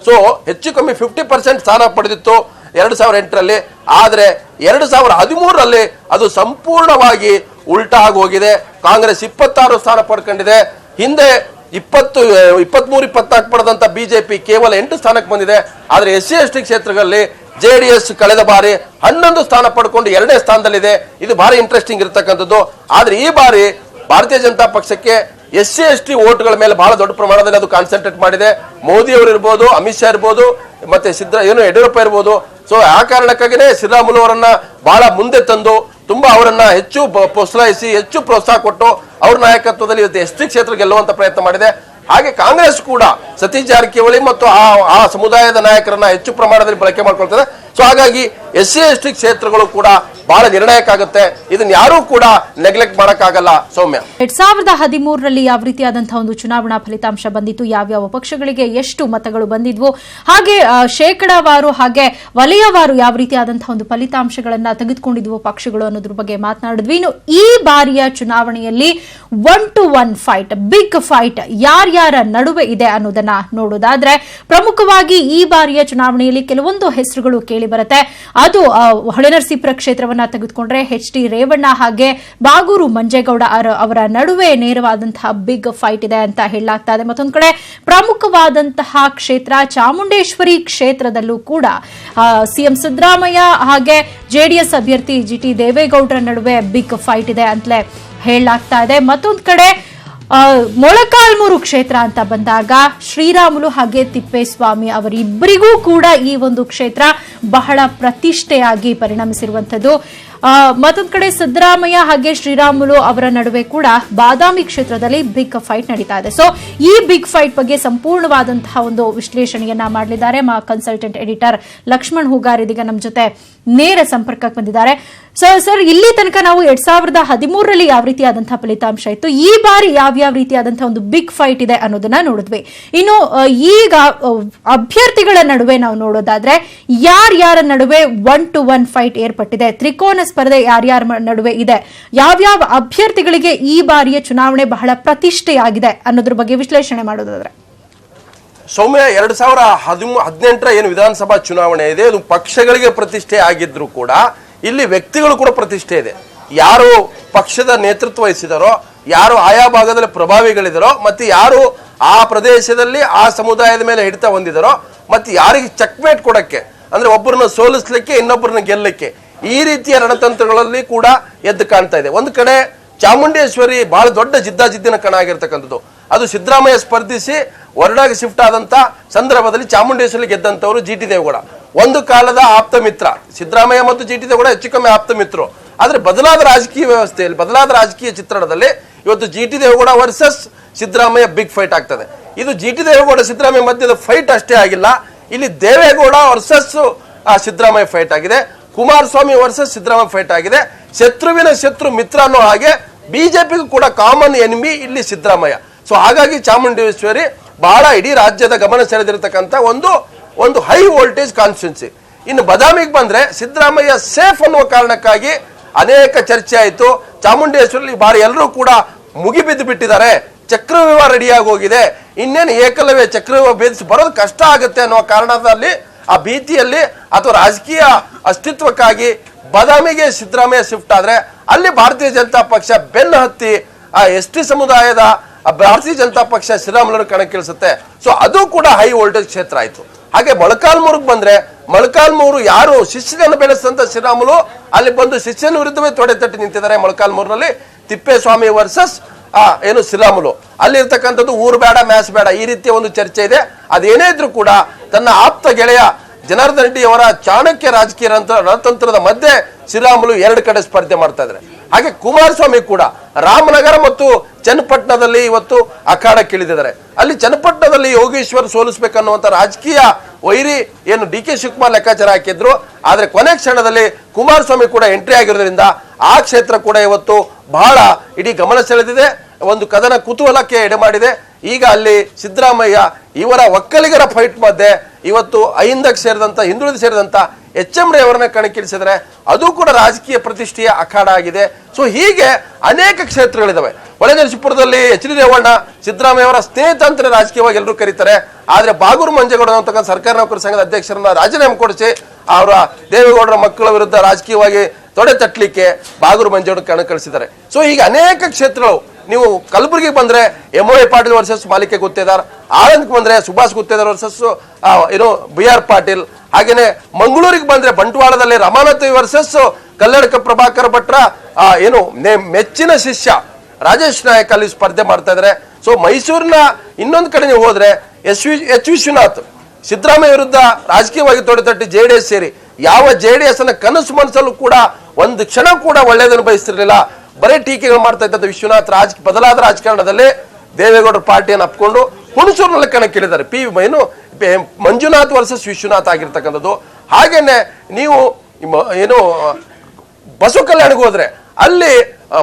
ಸೊ ಹೆಚ್ಚು ಕಮ್ಮಿ 50% ಸ್ಥಾನ ಪಡೆದಿತ್ತು 2008ರಲ್ಲಿ. ಆದ್ರೆ 2013ರಲ್ಲಿ ಅದು ಸಂಪೂರ್ಣವಾಗಿ ಉಲ್ಟಾ ಆಗಿ ಹೋಗಿದೆ. ಕಾಂಗ್ರೆಸ್ 26 ಸ್ಥಾನ ಪಡ್ಕೊಂಡಿದೆ. ಹಿಂದೆ 23-24 ಪಡೆದಂತ ಬಿಜೆಪಿ ಕೇವಲ 8 ಸ್ಥಾನಕ್ಕೆ ಬಂದಿದೆ. ಆದ್ರೆ SC/ST ಕ್ಷೇತ್ರಗಳಲ್ಲಿ JDS ಕಳೆದ ಬಾರಿ 11 ಸ್ಥಾನ ಪಡ್ಕೊಂಡು 2ನೇ ಸ್ಥಾನದಲ್ಲಿದೆ. ಇದು ಭಾರಿ ಇಂಟ್ರೆಸ್ಟಿಂಗ್ ಇರತಕ್ಕಂಥದ್ದು. ಆದ್ರೆ ಈ ಬಾರಿ ಭಾರತೀಯ ಜನತಾ ಪಕ್ಷಕ್ಕೆ SC/ST ವೋಟ್ಗಳ ಮೇಲೆ ಬಹಳ ದೊಡ್ಡ ಪ್ರಮಾಣದಲ್ಲಿ ಅದು ಕಾನ್ಸಂಟ್ರೇಟ್ ಮಾಡಿದೆ. ಮೋದಿ ಅವರು ಇರ್ಬೋದು, ಅಮಿತ್ ಶಾ ಇರ್ಬೋದು, ಮತ್ತೆ ಯಡಿಯೂರಪ್ಪ ಇರ್ಬೋದು. ಸೊ ಆ ಕಾರಣಕ್ಕಾಗಿನೇ ಶ್ರೀರಾಮುಲು ಅವರನ್ನ ಬಹಳ ಮುಂದೆ ತಂದು ತುಂಬಾ ಅವರನ್ನ ಹೆಚ್ಚು ಪ್ರೋತ್ಸಾಹಿಸಿ, ಹೆಚ್ಚು ಪ್ರೋತ್ಸಾಹ ಕೊಟ್ಟು ಅವ್ರ ನಾಯಕತ್ವದಲ್ಲಿ ST ಕ್ಷೇತ್ರ ಗೆಲ್ಲುವಂತ ಪ್ರಯತ್ನ ಮಾಡಿದೆ. ಹಾಗೆ ಕಾಂಗ್ರೆಸ್ ಕೂಡ ಸತೀಶ್ ಜಾರಕಿಹೊಳಿ ಮತ್ತು ಆ ಸಮುದಾಯದ ನಾಯಕರನ್ನ ಹೆಚ್ಚು ಪ್ರಮಾಣದಲ್ಲಿ ಬಳಕೆ ಮಾಡ್ಕೊಳ್ತದೆ. ಸೊ ಹಾಗಾಗಿ SC/ST ಕ್ಷೇತ್ರಗಳು ಕೂಡ ಬಹಳ ನಿರ್ಣಾಯಕ ಆಗುತ್ತೆ. ಇದನ್ನ ಯಾರೂ ಕೂಡ ನೆಗ್ಲೆಕ್ಟ್ ಮಾಡಕ್ಕಾಗಲ್ಲ ಸೌಮ್ಯ. 2013ರಲ್ಲಿ ಯಾವ ರೀತಿಯಾದಂತಹ ಒಂದು ಚುನಾವಣಾ ಫಲಿತಾಂಶ ಬಂದಿತ್ತು, ಯಾವ್ಯಾವ ಪಕ್ಷಗಳಿಗೆ ಎಷ್ಟು ಮತಗಳು ಬಂದಿದ್ವು, ಹಾಗೆ ಶೇಕಡಾವಾರು ಹಾಗೆ ವಲಯವಾರು ಯಾವ ರೀತಿಯಾದಂತಹ ಒಂದು ಫಲಿತಾಂಶಗಳನ್ನ ತೆಗೆದುಕೊಂಡಿದ್ವು ಪಕ್ಷಗಳು ಅನ್ನೋದ್ರ ಬಗ್ಗೆ ಮಾತನಾಡಿದ್ವಿ. ಇನ್ನು ಈ ಬಾರಿಯ ಚುನಾವಣೆಯಲ್ಲಿ 1-to-1 ಫೈಟ್, ಬಿಗ್ ಫೈಟ್ ಯಾರ್ಯಾರ ನಡುವೆ ಇದೆ ಅನ್ನೋದನ್ನ ನೋಡೋದಾದ್ರೆ, ಪ್ರಮುಖವಾಗಿ ಈ ಬಾರಿಯ ಚುನಾವಣೆಯಲ್ಲಿ ಕೆಲವೊಂದು ಹೆಸರುಗಳು ಕೇಳಿ ಬರುತ್ತೆ. ಅದು ಹೊಳೆನರಸೀಪುರ ಕ್ಷೇತ್ರವನ್ನ ತೆಗೆದುಕೊಂಡ್ರೆ ಎಚ್ ಡಿ ರೇವಣ್ಣ ಹಾಗೆ ಬಾಗೂರು ಮಂಜೇಗೌಡ ಅವರ ನಡುವೆ ನೇರವಾದಂತಹ ಬಿಗ್ ಫೈಟ್ ಇದೆ ಅಂತ ಹೇಳಲಾಗ್ತಾ ಇದೆ. ಮತ್ತೊಂದು ಕಡೆ ಪ್ರಮುಖವಾದಂತಹ ಕ್ಷೇತ್ರ ಚಾಮುಂಡೇಶ್ವರಿ ಕ್ಷೇತ್ರದಲ್ಲೂ ಕೂಡ ಸಿಎಂ ಸಿದ್ದರಾಮಯ್ಯ ಹಾಗೆ ಜೆಡಿಎಸ್ ಅಭ್ಯರ್ಥಿ ಜಿಟಿ ದೇವೇಗೌಡರ ನಡುವೆ ಬಿಗ್ ಫೈಟ್ ಇದೆ ಅಂತಲೇ ಹೇಳಲಾಗ್ತಾ ಇದೆ. ಮತ್ತೊಂದು ಕಡೆ ಮೊಳಕಾಲ್ಮೂರು ಕ್ಷೇತ್ರ ಅಂತ ಬಂದಾಗ ಶ್ರೀರಾಮುಲು ಹಾಗೆ ತಿಪ್ಪೇಸ್ವಾಮಿ ಅವರಿಬ್ಬರಿಗೂ ಕೂಡ ಈ ಒಂದು ಕ್ಷೇತ್ರ ಬಹಳ ಪ್ರತಿಷ್ಠೆಯಾಗಿ ಪರಿಣಮಿಸಿರುವಂತದ್ದು. ಮತ್ತೊಂದು ಕಡೆ ಸಿದ್ದರಾಮಯ್ಯ ಹಾಗೆ ಶ್ರೀರಾಮುಲು ಅವರ ನಡುವೆ ಕೂಡ ಬಾದಾಮಿ ಕ್ಷೇತ್ರದಲ್ಲಿ ಬಿಗ್ ಫೈಟ್ ನಡೀತಾ ಇದೆ. ಸೊ ಈ ಬಿಗ್ ಫೈಟ್ ಬಗ್ಗೆ ಸಂಪೂರ್ಣವಾದಂತಹ ಒಂದು ವಿಶ್ಲೇಷಣೆಯನ್ನ ಮಾಡಲಿದ್ದಾರೆ ಕನ್ಸಲ್ಟೆಂಟ್ ಎಡಿಟರ್ ಲಕ್ಷ್ಮಣ್ ಹೂಗಾರ್ ಇದೀಗ ನಮ್ಮ ಜೊತೆ ನೇರ ಸಂಪರ್ಕಕ್ಕೆ ಬಂದಿದ್ದಾರೆ. ಸರ್, ಇಲ್ಲಿ ತನಕ ನಾವು 2013ರಲ್ಲಿ ಯಾವ ರೀತಿಯಾದಂತಹ ಫಲಿತಾಂಶ ಇತ್ತು, ಈ ಬಾರಿ ಯಾವ್ಯಾವ ರೀತಿಯಾದಂತಹ ಒಂದು ಬಿಗ್ ಫೈಟ್ ಇದೆ ಅನ್ನೋದನ್ನ ನೋಡಿದ್ವಿ. ಇನ್ನು ಈಗ ಅಭ್ಯರ್ಥಿಗಳ ನಡುವೆ ನಾವು ನೋಡೋದಾದ್ರೆ ಯಾರ್ಯಾರ ನಡುವೆ 1-to-1 ಫೈಟ್ ಏರ್ಪಟ್ಟಿದೆ, ತ್ರಿಕೋನ ಸ್ಪರ್ಧೆ ಯಾರ್ಯಾರ ನಡುವೆ ಇದೆ, ಯಾವ್ಯಾವ ಅಭ್ಯರ್ಥಿಗಳಿಗೆ ಈ ಬಾರಿಯ ಚುನಾವಣೆ ಬಹಳ ಪ್ರತಿಷ್ಠೆಯಾಗಿದೆ ಅನ್ನೋದ್ರ ಬಗ್ಗೆ ವಿಶ್ಲೇಷಣೆ ಮಾಡೋದಾದ್ರೆ ಸೌಮ್ಯ, 2018ರ ಏನು ವಿಧಾನಸಭಾ ಚುನಾವಣೆ ಇದೆ ಅದು ಪಕ್ಷಗಳಿಗೆ ಪ್ರತಿಷ್ಠೆ ಆಗಿದ್ರು ಕೂಡ ಇಲ್ಲಿ ವ್ಯಕ್ತಿಗಳು ಕೂಡ ಪ್ರತಿಷ್ಠೆ ಇದೆ. ಯಾರು ಪಕ್ಷದ ನೇತೃತ್ವ ವಹಿಸಿದಾರೋ, ಯಾರು ಆಯಾ ಭಾಗದಲ್ಲಿ ಪ್ರಭಾವಿಗಳಿದಾರೋ, ಮತ್ತೆ ಯಾರು ಆ ಪ್ರದೇಶದಲ್ಲಿ ಆ ಸಮುದಾಯದ ಮೇಲೆ ಹಿಡಿತ ಹೊಂದಿದಾರೋ, ಮತ್ತೆ ಯಾರಿಗೆ ಚೆಕ್ಮೇಟ್ ಕೊಡಕ್ಕೆ ಅಂದ್ರೆ ಒಬ್ಬರನ್ನ ಸೋಲಿಸ್ಲಿಕ್ಕೆ ಇನ್ನೊಬ್ಬರನ್ನ ಗೆಲ್ಲಕ್ಕೆ, ಈ ರೀತಿಯ ರಣತಂತ್ರಗಳಲ್ಲಿ ಕೂಡ ಎದ್ದು ಕಾಣ್ತಾ ಇದೆ. ಒಂದು ಕಡೆ ಚಾಮುಂಡೇಶ್ವರಿ ಬಹಳ ದೊಡ್ಡ ಜಿದ್ದಾಜಿದ್ದಿನ ಕಣ ಆಗಿರ್ತಕ್ಕಂಥದ್ದು. ಅದು ಸಿದ್ದರಾಮಯ್ಯ ಸ್ಪರ್ಧಿಸಿ ಹೊರಡಾಗಿ ಶಿಫ್ಟ್ ಆದಂತ ಸಂದರ್ಭದಲ್ಲಿ ಚಾಮುಂಡೇಶ್ವರಿ ಗೆದ್ದಂತವರು ಜಿಟಿ ದೇವೇಗೌಡ, ಒಂದು ಕಾಲದ ಆಪ್ತ ಮಿತ್ರ. ಸಿದ್ದರಾಮಯ್ಯ ಮತ್ತು ಜಿಟಿ ದೇವೇಗೌಡ ಹೆಚ್ಚು ಕಮ್ಮಿ ಆಪ್ತ ಮಿತ್ರರು. ಆದ್ರೆ ಬದಲಾದ ರಾಜಕೀಯ ವ್ಯವಸ್ಥೆಯಲ್ಲಿ, ಬದಲಾದ ರಾಜಕೀಯ ಚಿತ್ರಣದಲ್ಲಿ ಇವತ್ತು GT Devegowda versus Siddaramaiah big fight ಆಗ್ತದೆ. ಇದು ಜಿಟಿ ದೇವೇಗೌಡ ಸಿದ್ದರಾಮಯ್ಯ ಮಧ್ಯದ ಫೈಟ್ ಅಷ್ಟೇ ಆಗಿಲ್ಲ, ಇಲ್ಲಿ ದೇವೇಗೌಡ ವರ್ಸಸ್ ಸಿದ್ದರಾಮಯ್ಯ ಫೈಟ್ ಆಗಿದೆ, ಕುಮಾರಸ್ವಾಮಿ ವರ್ಸಸ್ ಸಿದ್ದರಾಮಯ್ಯ ಫೈಟ್ ಆಗಿದೆ. ಶತ್ರುವಿನ ಶತ್ರು ಮಿತ್ರ ಅನ್ನೋ ಹಾಗೆ ಬಿಜೆಪಿಗೂ ಕೂಡ ಕಾಮನ್ ಎನಿಮಿ ಇಲ್ಲಿ ಸಿದ್ದರಾಮಯ್ಯ. ಸೊ ಹಾಗಾಗಿ ಚಾಮುಂಡೇಶ್ವರಿ ಬಹಳ ಇಡೀ ರಾಜ್ಯದ ಗಮನ ಸೆಳೆದಿರತಕ್ಕಂಥ ಒಂದು ಹೈ ವೋಲ್ಟೇಜ್ ಕಾನ್ಸ್ಟಿಟ್ಯೂನ್ಸಿ. ಇನ್ನು ಬಾದಾಮಿಗೆ ಬಂದ್ರೆ ಸಿದ್ದರಾಮಯ್ಯ ಸೇಫ್ ಅನ್ನುವ ಕಾರಣಕ್ಕಾಗಿ ಅನೇಕ ಚರ್ಚೆ ಆಯಿತು. ಚಾಮುಂಡೇಶ್ವರಿ ಬಾರಿ ಎಲ್ಲರೂ ಕೂಡ ಮುಗಿಬಿದ್ದು ಬಿಟ್ಟಿದ್ದಾರೆ, ಚಕ್ರವ್ಯೂಹ ರೆಡಿಯಾಗಿ ಹೋಗಿದೆ, ಇನ್ನೇನು ಏಕಲವ್ಯ ಚಕ್ರವ್ಯೂಹ ಭೇದಿಸಿ ಬರೋದು ಕಷ್ಟ ಆಗುತ್ತೆ ಅನ್ನೋ ಕಾರಣದಲ್ಲಿ, ಆ ಭೀತಿಯಲ್ಲಿ ಅಥವಾ ರಾಜಕೀಯ ಅಸ್ತಿತ್ವಕ್ಕಾಗಿ ಬಾದಾಮಿಗೆ ಸಿದ್ದರಾಮಯ್ಯ ಶಿಫ್ಟ್ ಆದ್ರೆ ಅಲ್ಲಿ ಭಾರತೀಯ ಜನತಾ ಪಕ್ಷ ಬೆನ್ನು ಹತ್ತಿ ಆ ಎಸ್.ಟಿ ಸಮುದಾಯದ ಭಾರತೀಯ ಜನತಾ ಪಕ್ಷ ಶ್ರೀರಾಮುಲು ಕಣಕ್ಕಿಳಿಸುತ್ತೆ. ಸೊ ಅದು ಕೂಡ ಹೈ ವೋಲ್ಟೇಜ್ ಕ್ಷೇತ್ರ ಆಯ್ತು. ಹಾಗೆ ಮೊಳಕಾಲ್ಮೂರಿಗೆ ಬಂದ್ರೆ ಮೊಳಕಾಲ್ಮೂರು ಯಾರು ಶಿಷ್ಯನನ್ನು ಬೆಳೆಸಿದಂತ ಶ್ರೀರಾಮುಲು ಅಲ್ಲಿ ಬಂದು ಶಿಷ್ಯನ ವಿರುದ್ಧವೇ ತೊಡೆ ತಟ್ಟಿ ನಿಂತಿದ್ದಾರೆ. ಮೊಳಕಾಲ್ಮೂರಿನಲ್ಲಿ ತಿಪ್ಪೇಸ್ವಾಮಿ ವರ್ಸಸ್ ಏನು ಶ್ರೀರಾಮುಲು, ಅಲ್ಲಿ ಇರ್ತಕ್ಕಂಥದ್ದು ಊರು ಬೇಡ ಮ್ಯಾಚ್ ಬೇಡ ಈ ರೀತಿಯ ಒಂದು ಚರ್ಚೆ ಇದೆ. ಅದೇನೇ ಇದ್ರೂ ಕೂಡ ತನ್ನ ಆಪ್ತ ಗೆಳೆಯ ಜನಾರ್ದನ್ ರೆಡ್ಡಿ ಅವರ ಚಾಣಕ್ಯ ರಾಜಕೀಯ ರಣತಂತ್ರದ ಮಧ್ಯೆ ಶ್ರೀರಾಮುಲು ಎರಡು ಕಡೆ ಸ್ಪರ್ಧೆ ಮಾಡ್ತಾ ಇದ್ದಾರೆ. ಹಾಗೆ ಕುಮಾರಸ್ವಾಮಿ ಕೂಡ ರಾಮನಗರ ಮತ್ತು ಚನ್ನಪಟ್ಟಣದಲ್ಲಿ ಇವತ್ತು ಅಖಾಡಕ್ಕಿಳಿದಿದ್ದಾರೆ. ಅಲ್ಲಿ ಚನ್ನಪಟ್ಟಣದಲ್ಲಿ ಯೋಗೇಶ್ವರ್ ಸೋಲಿಸಬೇಕನ್ನುವಂತ ರಾಜಕೀಯ ವೈರಿ ಏನು ಡಿ ಕೆ ಶಿವಕುಮಾರ್ ಲೆಕ್ಕಾಚಾರ ಹಾಕಿದ್ರು. ಆದ್ರೆ ಕೊನೆ ಕ್ಷಣದಲ್ಲಿ ಕುಮಾರಸ್ವಾಮಿ ಕೂಡ ಎಂಟ್ರಿ ಆಗಿರೋದ್ರಿಂದ ಆ ಕ್ಷೇತ್ರ ಕೂಡ ಇವತ್ತು ಬಹಳ ಇಡೀ ಗಮನ ಸೆಳೆದಿದೆ, ಒಂದು ಕದನ ಕುತೂಹಲಕ್ಕೆ ಎಡೆ ಮಾಡಿದೆ. ಈಗ ಅಲ್ಲಿ ಸಿದ್ದರಾಮಯ್ಯ ಇವರ ಒಕ್ಕಲಿಗರ ಫೈಟ್ ಮಧ್ಯೆ ಇವತ್ತು ಅಹಿಂದಕ್ಕೆ ಸೇರಿದಂತ ಹಿಂದುಳಿದು ಸೇರಿದಂತ ಎಚ್.ಎಂ. ಅವರನ್ನ ಕಣಕ್ಕಿಳಿಸಿದ್ರೆ ಅದು ಕೂಡ ರಾಜಕೀಯ ಪ್ರತಿಷ್ಠೆಯ ಅಖಾಡ ಆಗಿದೆ. ಸೊ ಹೀಗೆ ಅನೇಕ ಕ್ಷೇತ್ರಗಳಿದಾವೆ. ಹೊಳೆನರಸೀಪುರದಲ್ಲಿ ಎಚ್ ಡಿ ರೇವಣ್ಣ ಸಿದ್ದರಾಮಯ್ಯ ಅವರ ಸ್ನೇಹಿತ ಅಂತ ರಾಜಕೀಯವಾಗಿ ಎಲ್ಲರೂ ಕರೀತಾರೆ. ಆದ್ರೆ ಬಾಗೂರು ಮಂಜೇಗೌಡ ಅಂತಕ್ಕಂಥ ಸರ್ಕಾರಿ ನೌಕರ ಸಂಘದ ಅಧ್ಯಕ್ಷರನ್ನ ರಾಜೀನಾಮೆ ಕೊಡಿಸಿ ಅವರ ದೇವೇಗೌಡರ ಮಕ್ಕಳ ವಿರುದ್ಧ ರಾಜಕೀಯವಾಗಿ ತೊಡೆ ತಟ್ಟಲಿಕ್ಕೆ ಬಾಗೂರು ಮಂಜೇಗೌಡ ಕಣಕ್ಕಿಳಿಸಿದ್ದಾರೆ. ಸೊ ಹೀಗೆ ಅನೇಕ ಕ್ಷೇತ್ರಗಳು. ನೀವು ಕಲಬುರಗಿಗೆ ಬಂದ್ರೆ ಎಂ.ವೈ. ಪಾಟೀಲ್ ವರ್ಸಸ್ ಮಾಲಿಕೆ ಗುತ್ತೇದಾರ್, ಆಳಂದಕ್ಕೆ ಬಂದ್ರೆ ಸುಭಾಷ್ ಗುತ್ತೇದಾರ್ ವರ್ಸಸ್ ಏನು ಬಿ.ಆರ್. ಪಾಟೀಲ್, ಹಾಗೇನೆ ಮಂಗಳೂರಿಗೆ ಬಂದ್ರೆ ಬಂಟ್ವಾಳದಲ್ಲಿ ರಮಾನಾಥ್ ವರ್ಸಸ್ ಕಲ್ಲಡ್ಕ ಪ್ರಭಾಕರ್ ಭಟ್ರ ಏನು ಮೆಚ್ಚಿನ ಶಿಷ್ಯ ರಾಜೇಶ್ ನಾಯಕ್ ಅಲ್ಲಿ ಸ್ಪರ್ಧೆ ಮಾಡ್ತಾ ಇದ್ದಾರೆ. ಸೊ ಮೈಸೂರಿನ ಇನ್ನೊಂದು ಕಡೆ ನೀವು ಹೋದ್ರೆ ಎಚ್ ವಿಶ್ವನಾಥ್ ಸಿದ್ದರಾಮಯ್ಯ ವಿರುದ್ಧ ರಾಜಕೀಯವಾಗಿ ತೊಡೆತಟ್ಟಿ ಜೆಡಿಎಸ್ ಸೇರಿ ಯಾವ ಜೆಡಿಎಸ್ ಅನ್ನ ಕನಸು ಮನಸ್ಸಲ್ಲೂ ಕೂಡ ಒಂದು ಕ್ಷಣ ಕೂಡ ಒಳ್ಳೆಯದನ್ನು ಬಯಸ್ತಿರ್ಲಿಲ್ಲ, ಬರೀ ಟೀಕೆಗಳು ಮಾಡ್ತಾ ಇದ್ದ ವಿಶ್ವನಾಥ್ ಬದಲಾದ ರಾಜಕಾರಣದಲ್ಲಿ ದೇವೇಗೌಡರ ಪಾರ್ಟಿಯನ್ನು ಅಪ್ಕೊಂಡು ಹುಣಸೂರಿನಲ್ಲಿ ಕಣಕ್ಕಿಳಿದ್ದಾರೆ. ಮಂಜುನಾಥ್ ವರ್ಸಸ್ ವಿಶ್ವನಾಥ್ ಆಗಿರ್ತಕ್ಕಂಥದ್ದು. ಹಾಗೇನೆ ನೀವು ಏನು ಬಸವ ಕಲ್ಯಾಣಿಗೆ ಹೋದ್ರೆ ಅಲ್ಲಿ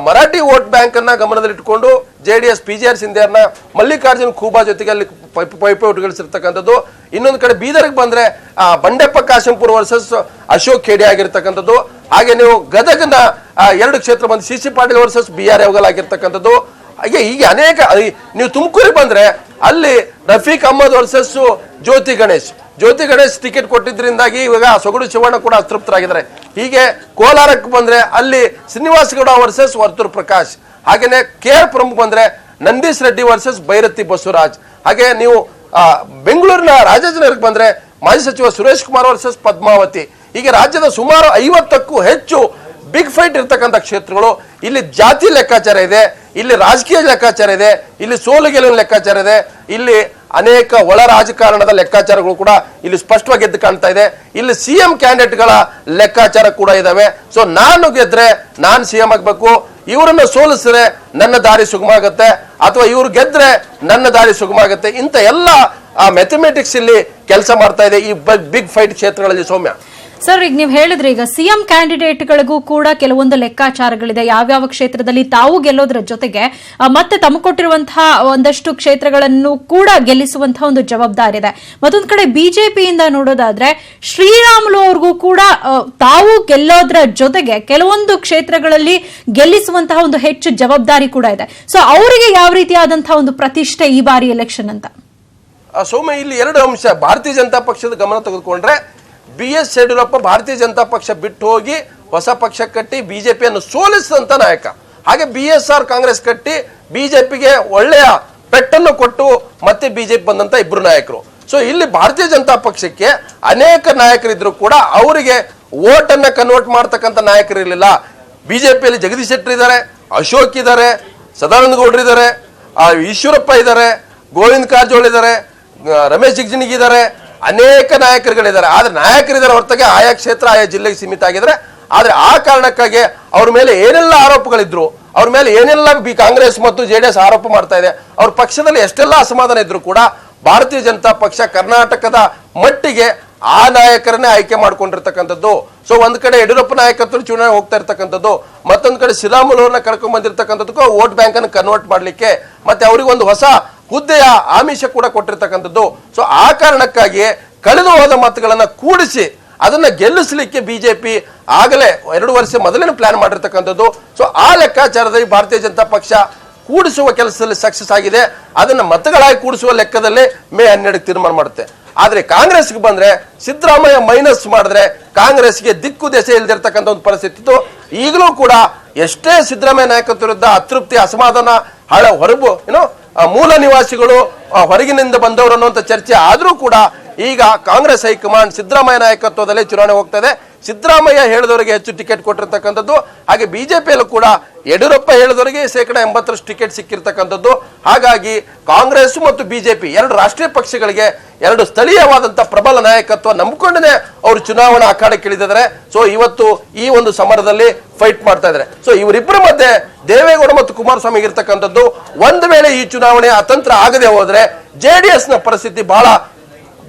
ಮರಾಠಿ ವೋಟ್ ಬ್ಯಾಂಕ್ ಅನ್ನ ಗಮನದಲ್ಲಿಟ್ಟುಕೊಂಡು JDS PGR ಸಿಂಧ್ಯಾರ್ನ ಮಲ್ಲಿಕಾರ್ಜುನ್ ಖೂಬಾ ಜೊತೆಗೆ ಅಲ್ಲಿ ಪೈಪೋಟಿಗಳಿಸಿರ್ತಕ್ಕಂಥದ್ದು. ಇನ್ನೊಂದು ಕಡೆ ಬೀದರ್ಗೆ ಬಂದ್ರೆ ಬಂಡೆಪ್ಪ ಕಾಶಂಪುರ್ ವರ್ಸಸ್ ಅಶೋಕ್ ಖೇಡಿ ಆಗಿರ್ತಕ್ಕಂಥದ್ದು. ಹಾಗೆ ನೀವು ಗದಗನ 2 ಕ್ಷೇತ್ರ ಬಂದು CC Patil versus BR Yavagal ಆಗಿರ್ತಕ್ಕಂಥದ್ದು. ಹೀಗೆ ಅನೇಕ, ನೀವು ತುಮಕೂರಿಗೆ ಬಂದ್ರೆ ಅಲ್ಲಿ ರಫೀಕ್ ಅಹಮದ್ ವರ್ಸಸ್ ಜ್ಯೋತಿ ಗಣೇಶ್ ಟಿಕೆಟ್ ಕೊಟ್ಟಿದ್ರಿಂದಾಗಿ ಇವಾಗ ಸೊಗಡು ಶಿವಣ್ಣ ಕೂಡ ಅತೃಪ್ತರಾಗಿದ್ದಾರೆ. ಹೀಗೆ ಕೋಲಾರಕ್ಕೆ ಬಂದ್ರೆ ಅಲ್ಲಿ ಶ್ರೀನಿವಾಸ ಗೌಡ ವರ್ಸಸ್ ವರ್ತೂರ್ ಪ್ರಕಾಶ್. ಹಾಗೇನೆ KR ಪ್ರಮುಖ ಬಂದ್ರೆ ನಂದೀಶ್ ರೆಡ್ಡಿ ವರ್ಸಸ್ ಬೈರತಿ ಬಸವರಾಜ್. ಹಾಗೆ ನೀವು ಬೆಂಗಳೂರಿನ ರಾಜಾಜಿನಗರಕ್ಕೆ ಬಂದ್ರೆ ಮಾಜಿ ಸಚಿವ ಸುರೇಶ್ ಕುಮಾರ್ ವರ್ಸಸ್ ಪದ್ಮಾವತಿ. ಹೀಗೆ ರಾಜ್ಯದ ಸುಮಾರು 50ಕ್ಕೂ ಹೆಚ್ಚು ಬಿಗ್ ಫೈಟ್ ಇರ್ತಕ್ಕಂಥ ಕ್ಷೇತ್ರಗಳು. ಇಲ್ಲಿ ಜಾತಿ ಲೆಕ್ಕಾಚಾರ ಇದೆ, ಇಲ್ಲಿ ರಾಜಕೀಯ ಲೆಕ್ಕಾಚಾರ ಇದೆ, ಇಲ್ಲಿ ಸೋಲು ಗೆಲುವಿನ ಲೆಕ್ಕಾಚಾರ ಇದೆ, ಇಲ್ಲಿ ಅನೇಕ ಒಳ ರಾಜಕಾರಣದ ಲೆಕ್ಕಾಚಾರಗಳು ಕೂಡ ಇಲ್ಲಿ ಸ್ಪಷ್ಟವಾಗಿ ಎದ್ದು ಕಾಣ್ತಾ ಇದೆ. ಇಲ್ಲಿ CM ಕ್ಯಾಂಡಿಡೇಟ್ಗಳ ಲೆಕ್ಕಾಚಾರ ಕೂಡ ಇದಾವೆ. ಸೊ ನಾನು ಗೆದ್ರೆ ನಾನು CM ಆಗ್ಬೇಕು, ಇವರನ್ನ ಸೋಲಿಸಿದ್ರೆ ನನ್ನ ದಾರಿ ಸುಗಮ ಆಗುತ್ತೆ, ಅಥವಾ ಇವ್ರು ಗೆದ್ರೆ ನನ್ನ ದಾರಿ ಸುಗಮ ಆಗುತ್ತೆ. ಇಂಥ ಎಲ್ಲ ಮ್ಯಾಥಮೆಟಿಕ್ಸ್ ಇಲ್ಲಿ ಕೆಲಸ ಮಾಡ್ತಾ ಇದೆ ಈ ಬಿಗ್ ಫೈಟ್ ಕ್ಷೇತ್ರಗಳಲ್ಲಿ. ಸೌಮ್ಯ ಸರ್, ಈಗ ನೀವು ಹೇಳಿದ್ರಿ, ಈಗ CM ಕ್ಯಾಂಡಿಡೇಟ್ಗಳಿಗೂ ಕೂಡ ಕೆಲವೊಂದು ಲೆಕ್ಕಾಚಾರಗಳಿದೆ. ಯಾವ್ಯಾವ ಕ್ಷೇತ್ರದಲ್ಲಿ ತಾವು ಗೆಲ್ಲೋದ್ರ ಜೊತೆಗೆ ಮತ್ತೆ ತಮ್ಮ ಕೊಟ್ಟಿರುವಂತಹ ಒಂದಷ್ಟು ಕ್ಷೇತ್ರಗಳನ್ನು ಕೂಡ ಗೆಲ್ಲಿಸುವಂತಹ ಒಂದು ಜವಾಬ್ದಾರಿ ಇದೆ. ಮತ್ತೊಂದು ಕಡೆ ಬಿಜೆಪಿಯಿಂದ ನೋಡೋದಾದ್ರೆ ಶ್ರೀರಾಮುಲು ಅವ್ರಿಗೂ ಕೂಡ ತಾವು ಗೆಲ್ಲೋದ್ರ ಜೊತೆಗೆ ಕೆಲವೊಂದು ಕ್ಷೇತ್ರಗಳಲ್ಲಿ ಗೆಲ್ಲಿಸುವಂತಹ ಒಂದು ಹೆಚ್ಚು ಜವಾಬ್ದಾರಿ ಕೂಡ ಇದೆ. ಸೊ ಅವರಿಗೆ ಯಾವ ರೀತಿಯಾದಂತಹ ಒಂದು ಪ್ರತಿಷ್ಠೆ ಈ ಬಾರಿ ಎಲೆಕ್ಷನ್ ಅಂತ? ಸೌಮ್ಯ, ಇಲ್ಲಿ 2 ಅಂಶ. ಭಾರತೀಯ ಜನತಾ ಪಕ್ಷದ ಗಮನ ತೆಗೆದುಕೊಂಡ್ರೆ BS ಯಡಿಯೂರಪ್ಪ ಭಾರತೀಯ ಜನತಾ ಪಕ್ಷ ಬಿಟ್ಟು ಹೋಗಿ ಹೊಸ ಪಕ್ಷ ಕಟ್ಟಿ ಬಿಜೆಪಿಯನ್ನು ಸೋಲಿಸಿದಂತ ನಾಯಕ. ಹಾಗೆ BSR ಕಾಂಗ್ರೆಸ್ ಕಟ್ಟಿ ಬಿಜೆಪಿಗೆ ಒಳ್ಳೆಯ ಪೆಟ್ಟನ್ನು ಕೊಟ್ಟು ಮತ್ತೆ ಬಿಜೆಪಿ ಬಂದಂತ 2 ನಾಯಕರು. ಸೊ ಇಲ್ಲಿ ಭಾರತೀಯ ಜನತಾ ಪಕ್ಷಕ್ಕೆ ಅನೇಕ ನಾಯಕರಿದ್ರು ಕೂಡ ಅವರಿಗೆ ವೋಟ್ ಅನ್ನ ಕನ್ವರ್ಟ್ ಮಾಡ್ತಕ್ಕಂಥ ನಾಯಕರು ಇರಲಿಲ್ಲ. ಬಿಜೆಪಿಯಲ್ಲಿ ಜಗದೀಶ್ ಶೆಟ್ಟರ್ ಇದ್ದಾರೆ, ಅಶೋಕ್ ಇದ್ದಾರೆ, ಸದಾನಂದ ಗೌಡ್ರು ಇದ್ದಾರೆ, ಈಶ್ವರಪ್ಪ ಇದ್ದಾರೆ, ಗೋವಿಂದ ಕಾರಜೋಳ ಇದ್ದಾರೆ, ರಮೇಶ್ ಜಿಗಜಿಣಗಿ ಇದ್ದಾರೆ, ಅನೇಕ ನಾಯಕರುಗಳಿದ್ದಾರೆ. ಆದ್ರೆ ನಾಯಕರಿದ್ದಾರೆ ಹೊರತಾಗಿ ಆಯಾ ಕ್ಷೇತ್ರ ಆಯಾ ಜಿಲ್ಲೆಗೆ ಸೀಮಿತ ಆಗಿದ್ರೆ. ಆದ್ರೆ ಆ ಕಾರಣಕ್ಕಾಗಿ ಅವ್ರ ಮೇಲೆ ಏನೆಲ್ಲ ಆರೋಪಗಳಿದ್ರು, ಅವ್ರ ಮೇಲೆ ಏನೆಲ್ಲ ಕಾಂಗ್ರೆಸ್ ಮತ್ತು JDS ಆರೋಪ ಮಾಡ್ತಾ ಇದೆ, ಅವ್ರ ಪಕ್ಷದಲ್ಲಿ ಎಷ್ಟೆಲ್ಲ ಅಸಮಾಧಾನ ಇದ್ರು ಕೂಡ ಭಾರತೀಯ ಜನತಾ ಪಕ್ಷ ಕರ್ನಾಟಕದ ಮಟ್ಟಿಗೆ ಆ ನಾಯಕರನ್ನೇ ಆಯ್ಕೆ ಮಾಡ್ಕೊಂಡಿರ್ತಕ್ಕಂಥದ್ದು. ಸೊ ಒಂದ್ ಕಡೆ ಯಡಿಯೂರಪ್ಪ ನಾಯಕತ್ವ ಚುನಾವಣೆ ಹೋಗ್ತಾ ಇರ್ತಕ್ಕಂಥದ್ದು, ಮತ್ತೊಂದ್ ಕಡೆ ಶ್ರೀರಾಮುಲು ಅವ್ರನ್ನ ಕರ್ಕೊಂಡ್ ಬಂದಿರತಕ್ಕಂಥದ್ದಕ್ಕೂ ವೋಟ್ ಬ್ಯಾಂಕ್ ಅನ್ನು ಕನ್ವರ್ಟ್ ಮಾಡ್ಲಿಕ್ಕೆ, ಮತ್ತೆ ಅವರಿಗೆ ಒಂದು ಹೊಸ ಹುದ್ದೆಯ ಆಮಿಷ ಕೂಡ ಕೊಟ್ಟಿರ್ತಕ್ಕಂಥದ್ದು. ಸೊ ಆ ಕಾರಣಕ್ಕಾಗಿ ಕಳೆದು ಹೋದ ಮತಗಳನ್ನ ಕೂಡಿಸಿ ಅದನ್ನ ಗೆಲ್ಲಿಸಲಿಕ್ಕೆ ಬಿಜೆಪಿ ಆಗಲೇ 2 ವರ್ಷ ಮೊದಲೇ ಪ್ಲಾನ್ ಮಾಡಿರ್ತಕ್ಕಂಥದ್ದು. ಸೊ ಆ ಲೆಕ್ಕಾಚಾರದಲ್ಲಿ ಭಾರತೀಯ ಜನತಾ ಪಕ್ಷ ಕೂಡಿಸುವ ಕೆಲಸದಲ್ಲಿ ಸಕ್ಸಸ್ ಆಗಿದೆ. ಅದನ್ನ ಮತಗಳಾಗಿ ಕೂಡಿಸುವ ಲೆಕ್ಕದಲ್ಲಿ ಮೇ 12 ತೀರ್ಮಾನ ಮಾಡುತ್ತೆ. ಆದ್ರೆ ಕಾಂಗ್ರೆಸ್ಗೆ ಬಂದ್ರೆ ಸಿದ್ದರಾಮಯ್ಯ ಮೈನಸ್ ಮಾಡಿದ್ರೆ ಕಾಂಗ್ರೆಸ್ಗೆ ದಿಕ್ಕು ದೆಸೆ ಇಲ್ದಿರ್ತಕ್ಕಂಥ ಒಂದು ಪರಿಸ್ಥಿತಿ ಇತ್ತು. ಈಗಲೂ ಕೂಡ ಎಷ್ಟೇ ಸಿದ್ದರಾಮಯ್ಯ ನಾಯಕತ್ವ ವಿರುದ್ಧ ಅತೃಪ್ತಿ, ಅಸಮಾಧಾನ, ಹೊರಬು ಮೂಲ ನಿವಾಸಿಗಳು ಹೊರಗಿನಿಂದ ಬಂದವರು ಅನ್ನುವಂಥ ಚರ್ಚೆ ಆದ್ರೂ ಕೂಡ ಈಗ ಕಾಂಗ್ರೆಸ್ ಹೈಕಮಾಂಡ್ ಸಿದ್ದರಾಮಯ್ಯ ನಾಯಕತ್ವದಲ್ಲಿ ಚುನಾವಣೆ ಹೋಗ್ತಾ ಇದೆ. ಸಿದ್ದರಾಮಯ್ಯ ಹೇಳಿದವರಿಗೆ ಹೆಚ್ಚು ಟಿಕೆಟ್ ಕೊಟ್ಟಿರ್ತಕ್ಕಂಥದ್ದು. ಹಾಗೆ ಬಿಜೆಪಿಯಲ್ಲೂ ಕೂಡ ಯಡಿಯೂರಪ್ಪ ಹೇಳಿದವರಿಗೆ 80% ಟಿಕೆಟ್ ಸಿಕ್ಕಿರ್ತಕ್ಕಂಥದ್ದು. ಹಾಗಾಗಿ ಕಾಂಗ್ರೆಸ್ ಮತ್ತು ಬಿಜೆಪಿ 2 ರಾಷ್ಟ್ರೀಯ ಪಕ್ಷಗಳಿಗೆ 2 ಸ್ಥಳೀಯವಾದಂತಹ ಪ್ರಬಲ ನಾಯಕತ್ವ ನಂಬಿಕೊಂಡೇ ಅವರು ಚುನಾವಣಾ ಅಖಾಡಕ್ಕೆ ಇಳಿದಿದ್ದಾರೆ. ಸೊ ಇವತ್ತು ಈ ಒಂದು ಸಮರದಲ್ಲಿ ಫೈಟ್ ಮಾಡ್ತಾ ಇದ್ದಾರೆ. ಸೊ ಇವರಿಬ್ಬರ ಮಧ್ಯೆ ದೇವೇಗೌಡ ಮತ್ತು ಕುಮಾರಸ್ವಾಮಿ ಇರ್ತಕ್ಕಂಥದ್ದು. ಒಂದು ವೇಳೆ ಈ ಚುನಾವಣೆ ಅತಂತ್ರ ಆಗದೆ ಹೋದ್ರೆ JDS ನ ಪರಿಸ್ಥಿತಿ ಬಹಳ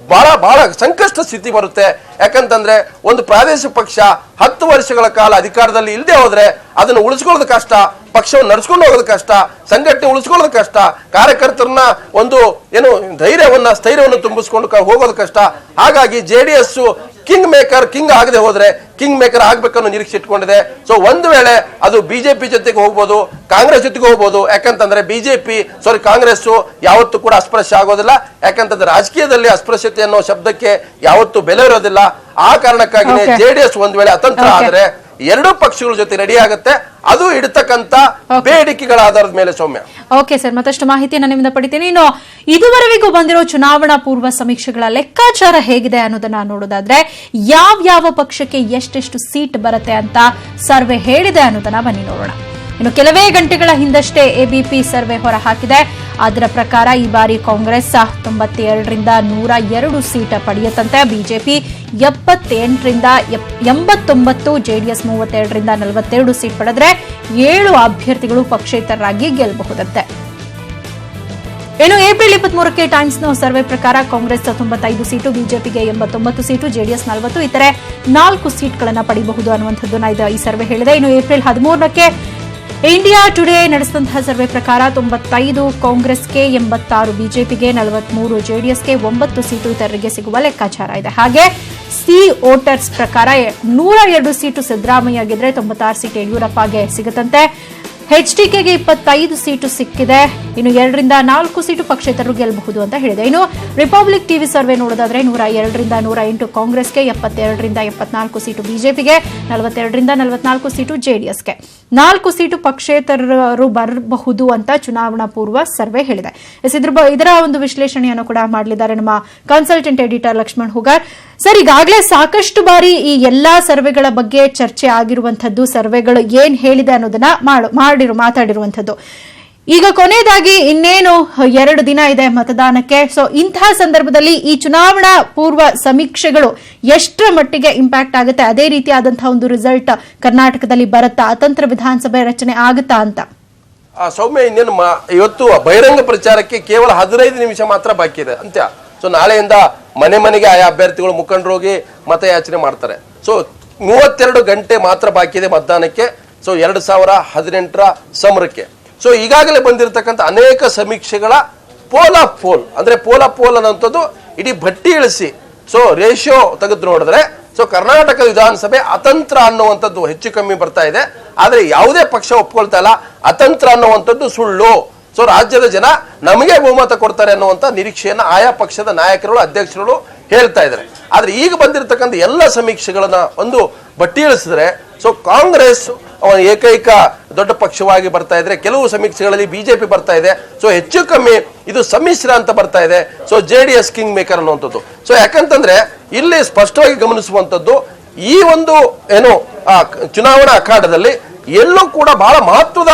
ಸಂಕಷ್ಟ ಸ್ಥಿತಿ ಬರುತ್ತೆ. ಯಾಕಂತಂದ್ರೆ ಒಂದು ಪ್ರಾದೇಶಿಕ ಪಕ್ಷ 10 ವರ್ಷಗಳ ಕಾಲ ಅಧಿಕಾರದಲ್ಲಿ ಇಲ್ಲದೆ ಹೋದ್ರೆ ಅದನ್ನು ಉಳಿಸ್ಕೊಳ್ಳೋದು ಕಷ್ಟ, ಪಕ್ಷವನ್ನು ನಡೆಸ್ಕೊಂಡು ಹೋಗೋದು ಕಷ್ಟ, ಸಂಘಟನೆ ಉಳಿಸ್ಕೊಳ್ಳೋದು ಕಷ್ಟ, ಕಾರ್ಯಕರ್ತರನ್ನ ಒಂದು ಸ್ಥೈರ್ಯವನ್ನು ತುಂಬಿಸ್ಕೊಂಡು ಹೋಗೋದು ಕಷ್ಟ. ಹಾಗಾಗಿ JDS ಕಿಂಗ್ ಆಗದೆ ಹೋದ್ರೆ ಕಿಂಗ್ ಮೇಕರ್ ಆಗ್ಬೇಕನ್ನೋ ನಿರೀಕ್ಷೆ ಇಟ್ಕೊಂಡಿದೆ. ಸೊ ಒಂದು ವೇಳೆ ಅದು ಬಿಜೆಪಿ ಜೊತೆಗೆ ಹೋಗ್ಬೋದು, ಕಾಂಗ್ರೆಸ್ ಜೊತೆಗೆ ಹೋಗ್ಬೋದು. ಯಾಕಂತಂದ್ರೆ ಕಾಂಗ್ರೆಸ್ ಯಾವತ್ತೂ ಕೂಡ ಅಸ್ಪೃಶ್ಯ ಆಗೋದಿಲ್ಲ. ಯಾಕಂತಂದ್ರೆ ರಾಜಕೀಯದಲ್ಲಿ ಅಸ್ಪೃಶ್ಯತೆ ಅನ್ನೋ ಶಬ್ದಕ್ಕೆ ಯಾವತ್ತೂ ಬೆಲೆ ಇರೋದಿಲ್ಲ. ಆ ಕಾರಣಕ್ಕಾಗಿ JDS ಒಂದ್ ವೇಳೆ ಅತಂತ್ರ ಆದ್ರೆ 2 ಪಕ್ಷಗಳ ಜೊತೆ ರೆಡಿ ಆಗುತ್ತೆ. ಅದು ಇಡತಕ್ಕಂತ ಬೇಡಿಕೆಗಳ ಆಧಾರದ ಮೇಲೆ. ಸೌಮ್ಯ, ಓಕೆ ಸರ್, ಮತ್ತಷ್ಟು ಮಾಹಿತಿಯನ್ನು ನಿಮ್ಮಿಂದ ಪಡಿತೀನಿ. ಇನ್ನು ಇದುವರೆಗೂ ಬಂದಿರೋ ಚುನಾವಣಾ ಪೂರ್ವ ಸಮೀಕ್ಷೆಗಳ ಲೆಕ್ಕಾಚಾರ ಹೇಗಿದೆ ಅನ್ನೋದನ್ನ ನೋಡೋದಾದ್ರೆ ಯಾವ ಪಕ್ಷಕ್ಕೆ ಎಷ್ಟೆಷ್ಟು ಸೀಟ್ ಬರುತ್ತೆ ಅಂತ ಸರ್ವೆ ಹೇಳಿದೆ ಅನ್ನೋದನ್ನ ಬನ್ನಿ ನೋಡೋಣ. ಇನ್ನು ಕೆಲವೇ ಗಂಟೆಗಳ ಹಿಂದಷ್ಟೇ ABP ಸರ್ವೆ ಹೊರ ಹಾಕಿದೆ. ಅದರ ಪ್ರಕಾರ ಈ ಬಾರಿ ಕಾಂಗ್ರೆಸ್ 92ರಿಂದ 102 ಸೀಟ್ ಪಡೆಯುತ್ತಂತೆ, ಬಿಜೆಪಿ 78ರಿಂದ 89, JDS 32ರಿಂದ 42 ಸೀಟ್ ಪಡೆದ್ರೆ 7 ಅಭ್ಯರ್ಥಿಗಳು ಪಕ್ಷೇತರರಾಗಿ ಗೆಲ್ಲಬಹುದಂತೆ. ಇನ್ನು ಏಪ್ರಿಲ್ 23ಕ್ಕೆ ಟೈಮ್ಸ್ ನೌ ಸರ್ವೆ ಪ್ರಕಾರ ಕಾಂಗ್ರೆಸ್ 95 ಸೀಟು, ಬಿಜೆಪಿಗೆ 89 ಸೀಟು, ಜೆಡಿಎಸ್ 40, ಇತರೆ 4 ಸೀಟ್ಗಳನ್ನು ಪಡೆಯಬಹುದು ಅನ್ನುವಂಥದ್ದನ್ನ ಈ ಸರ್ವೆ ಹೇಳಿದೆ. ಇನ್ನು ಏಪ್ರಿಲ್ 13ಕ್ಕೆ ಇಂಡಿಯಾ ಟುಡೇ ನಡೆಸಿದಂತಹ ಸರ್ವೆ ಪ್ರಕಾರ 95 ಕಾಂಗ್ರೆಸ್ಗೆ, 86 ಬಿಜೆಪಿಗೆ, 43 ಜೆಡಿಎಸ್ಗೆ, 9 ಸೀಟು ಇತರರಿಗೆ ಸಿಗುವ ಲೆಕ್ಕಾಚಾರ ಇದೆ. ಹಾಗೆ ಸಿ ವೋಟರ್ಸ್ ಪ್ರಕಾರ 102 ಸೀಟು ಸಿದ್ದರಾಮಯ್ಯ ಗೆದ್ರೆ 96 ಸೀಟು ಯಡಿಯೂರಪ್ಪಗೆ ಸಿಗುತ್ತಂತೆ. ಎಚ್ಡಿಕೆಗೆ 25 ಸೀಟು ಸಿಕ್ಕಿದೆ. ಇನ್ನು 2ರಿಂದ 4 ಸೀಟು ಪಕ್ಷೇತರರು ಗೆಲ್ಲಬಹುದು ಅಂತ ಹೇಳಿದೆ. ಇನ್ನು ರಿಪಬ್ಲಿಕ್ ಟಿವಿ ಸರ್ವೆ ನೋಡೋದಾದ್ರೆ 102ರಿಂದ 108 ಕಾಂಗ್ರೆಸ್ಗೆ, 72ರಿಂದ 74 ಸೀಟು ಬಿಜೆಪಿಗೆ, 42ರಿಂದ 44 ಸೀಟು ಜೆಡಿಎಸ್ಗೆ, 4 ಸೀಟು ಪಕ್ಷೇತರರು ಬರಬಹುದು ಅಂತ ಚುನಾವಣಾ ಪೂರ್ವ ಸರ್ವೆ ಹೇಳಿದೆ. ಇದರ ಒಂದು ವಿಶ್ಲೇಷಣೆಯನ್ನು ಕೂಡ ಮಾಡಲಿದ್ದಾರೆ ನಮ್ಮ consultant editor Lakshman Hugar. Sir, ಈಗಾಗಲೇ ಸಾಕಷ್ಟು ಬಾರಿ ಈ ಎಲ್ಲಾ ಸರ್ವೆಗಳ ಬಗ್ಗೆ ಚರ್ಚೆ ಆಗಿರುವಂತದ್ದು, ಸರ್ವೆಗಳು ಏನ್ ಹೇಳಿದೆ ಅನ್ನೋದನ್ನ ಮಾತಾಡಿರುವಂತದ್ದು. ಈಗ ಕೊನೆಯದಾಗಿ ಇನ್ನೇನು 2 ದಿನ ಇದೆ ಮತದಾನಕ್ಕೆ. ಸೊ ಇಂತಹ ಸಂದರ್ಭದಲ್ಲಿ ಈ ಚುನಾವಣಾ ಪೂರ್ವ ಸಮೀಕ್ಷೆಗಳು ಎಷ್ಟರ ಮಟ್ಟಿಗೆ ಇಂಪ್ಯಾಕ್ಟ್ ಆಗುತ್ತೆ? ಅದೇ ರೀತಿಯಾದಂತಹ ಒಂದು ರಿಸಲ್ಟ್ ಕರ್ನಾಟಕದಲ್ಲಿ ಬರುತ್ತಾ? ಅತಂತ್ರ ವಿಧಾನಸಭೆ ರಚನೆ ಆಗುತ್ತಾ ಅಂತ? ಸೌಮ್ಯ, ಇನ್ನೇನು ಇವತ್ತು ಬಹಿರಂಗ ಪ್ರಚಾರಕ್ಕೆ ಕೇವಲ 15 ನಿಮಿಷ ಮಾತ್ರ ಬಾಕಿ ಇದೆ ಅಂತ್ಯ. ಸೊ ನಾಳೆಯಿಂದ ಮನೆ ಮನೆಗೆ ಆಯಾ ಅಭ್ಯರ್ಥಿಗಳು ಮುಖಂಡರು ಹೋಗಿ ಮತಯಾಚನೆ ಮಾಡ್ತಾರೆ. ಸೊ 32 ಗಂಟೆ ಮಾತ್ರ ಬಾಕಿ ಇದೆ ಮತದಾನಕ್ಕೆ. ಸೊ 2018ರ ಸಮರಕ್ಕೆ. ಸೊ ಈಗಾಗಲೇ ಬಂದಿರತಕ್ಕಂಥ ಅನೇಕ ಸಮೀಕ್ಷೆಗಳ ಪೋಲ್ ಅಂದ್ರೆ ಪೋಲ್ ಅನ್ನೋಂಥದ್ದು ಇಡೀ ಭಟ್ಟಿ ಇಳಿಸಿ ಸೊ ರೇಷಿಯೋ ತೆಗೆದು ನೋಡಿದ್ರೆ ಸೊ ಕರ್ನಾಟಕ ವಿಧಾನಸಭೆ ಅತಂತ್ರ ಅನ್ನುವಂಥದ್ದು ಹೆಚ್ಚು ಕಮ್ಮಿ ಬರ್ತಾ ಇದೆ. ಆದ್ರೆ ಯಾವುದೇ ಪಕ್ಷ ಒಪ್ಕೊಳ್ತಾ ಇಲ್ಲ. ಅತಂತ್ರ ಅನ್ನುವಂಥದ್ದು ಸುಳ್ಳು. ಸೊ ರಾಜ್ಯದ ಜನ ನಮಗೆ ಬಹುಮತ ಕೊಡ್ತಾರೆ ಅನ್ನುವಂಥ ನಿರೀಕ್ಷೆಯನ್ನ ಆಯಾ ಪಕ್ಷದ ನಾಯಕರು, ಅಧ್ಯಕ್ಷರು ಹೇಳ್ತಾ ಇದ್ದಾರೆ. ಆದ್ರೆ ಈಗ ಬಂದಿರತಕ್ಕಂಥ ಎಲ್ಲ ಸಮೀಕ್ಷೆಗಳನ್ನ ಒಂದು ಬಟ್ಟಿ ಇಳಿಸಿದ್ರೆ ಸೊ ಕಾಂಗ್ರೆಸ್ ಏಕೈಕ ದೊಡ್ಡ ಪಕ್ಷವಾಗಿ ಬರ್ತಾ ಇದ್ರೆ, ಕೆಲವು ಸಮೀಕ್ಷೆಗಳಲ್ಲಿ ಬಿಜೆಪಿ ಬರ್ತಾ ಇದೆ. ಸೊ ಹೆಚ್ಚು ಕಮ್ಮಿ ಇದು ಸಮ್ಮಿಶ್ರ ಅಂತ ಬರ್ತಾ ಇದೆ. ಸೊ ಜೆಡಿಎಸ್ ಕಿಂಗ್ ಮೇಕರ್ ಅನ್ನುವಂಥದ್ದು. ಸೊ ಯಾಕಂತಂದ್ರೆ ಇಲ್ಲಿ ಸ್ಪಷ್ಟವಾಗಿ ಗಮನಿಸುವಂಥದ್ದು, ಈ ಒಂದು ಏನು ಚುನಾವಣಾ ಅಖಾಡದಲ್ಲಿ ಎಲ್ಲೂ ಕೂಡ ಬಹಳ ಮಹತ್ವದ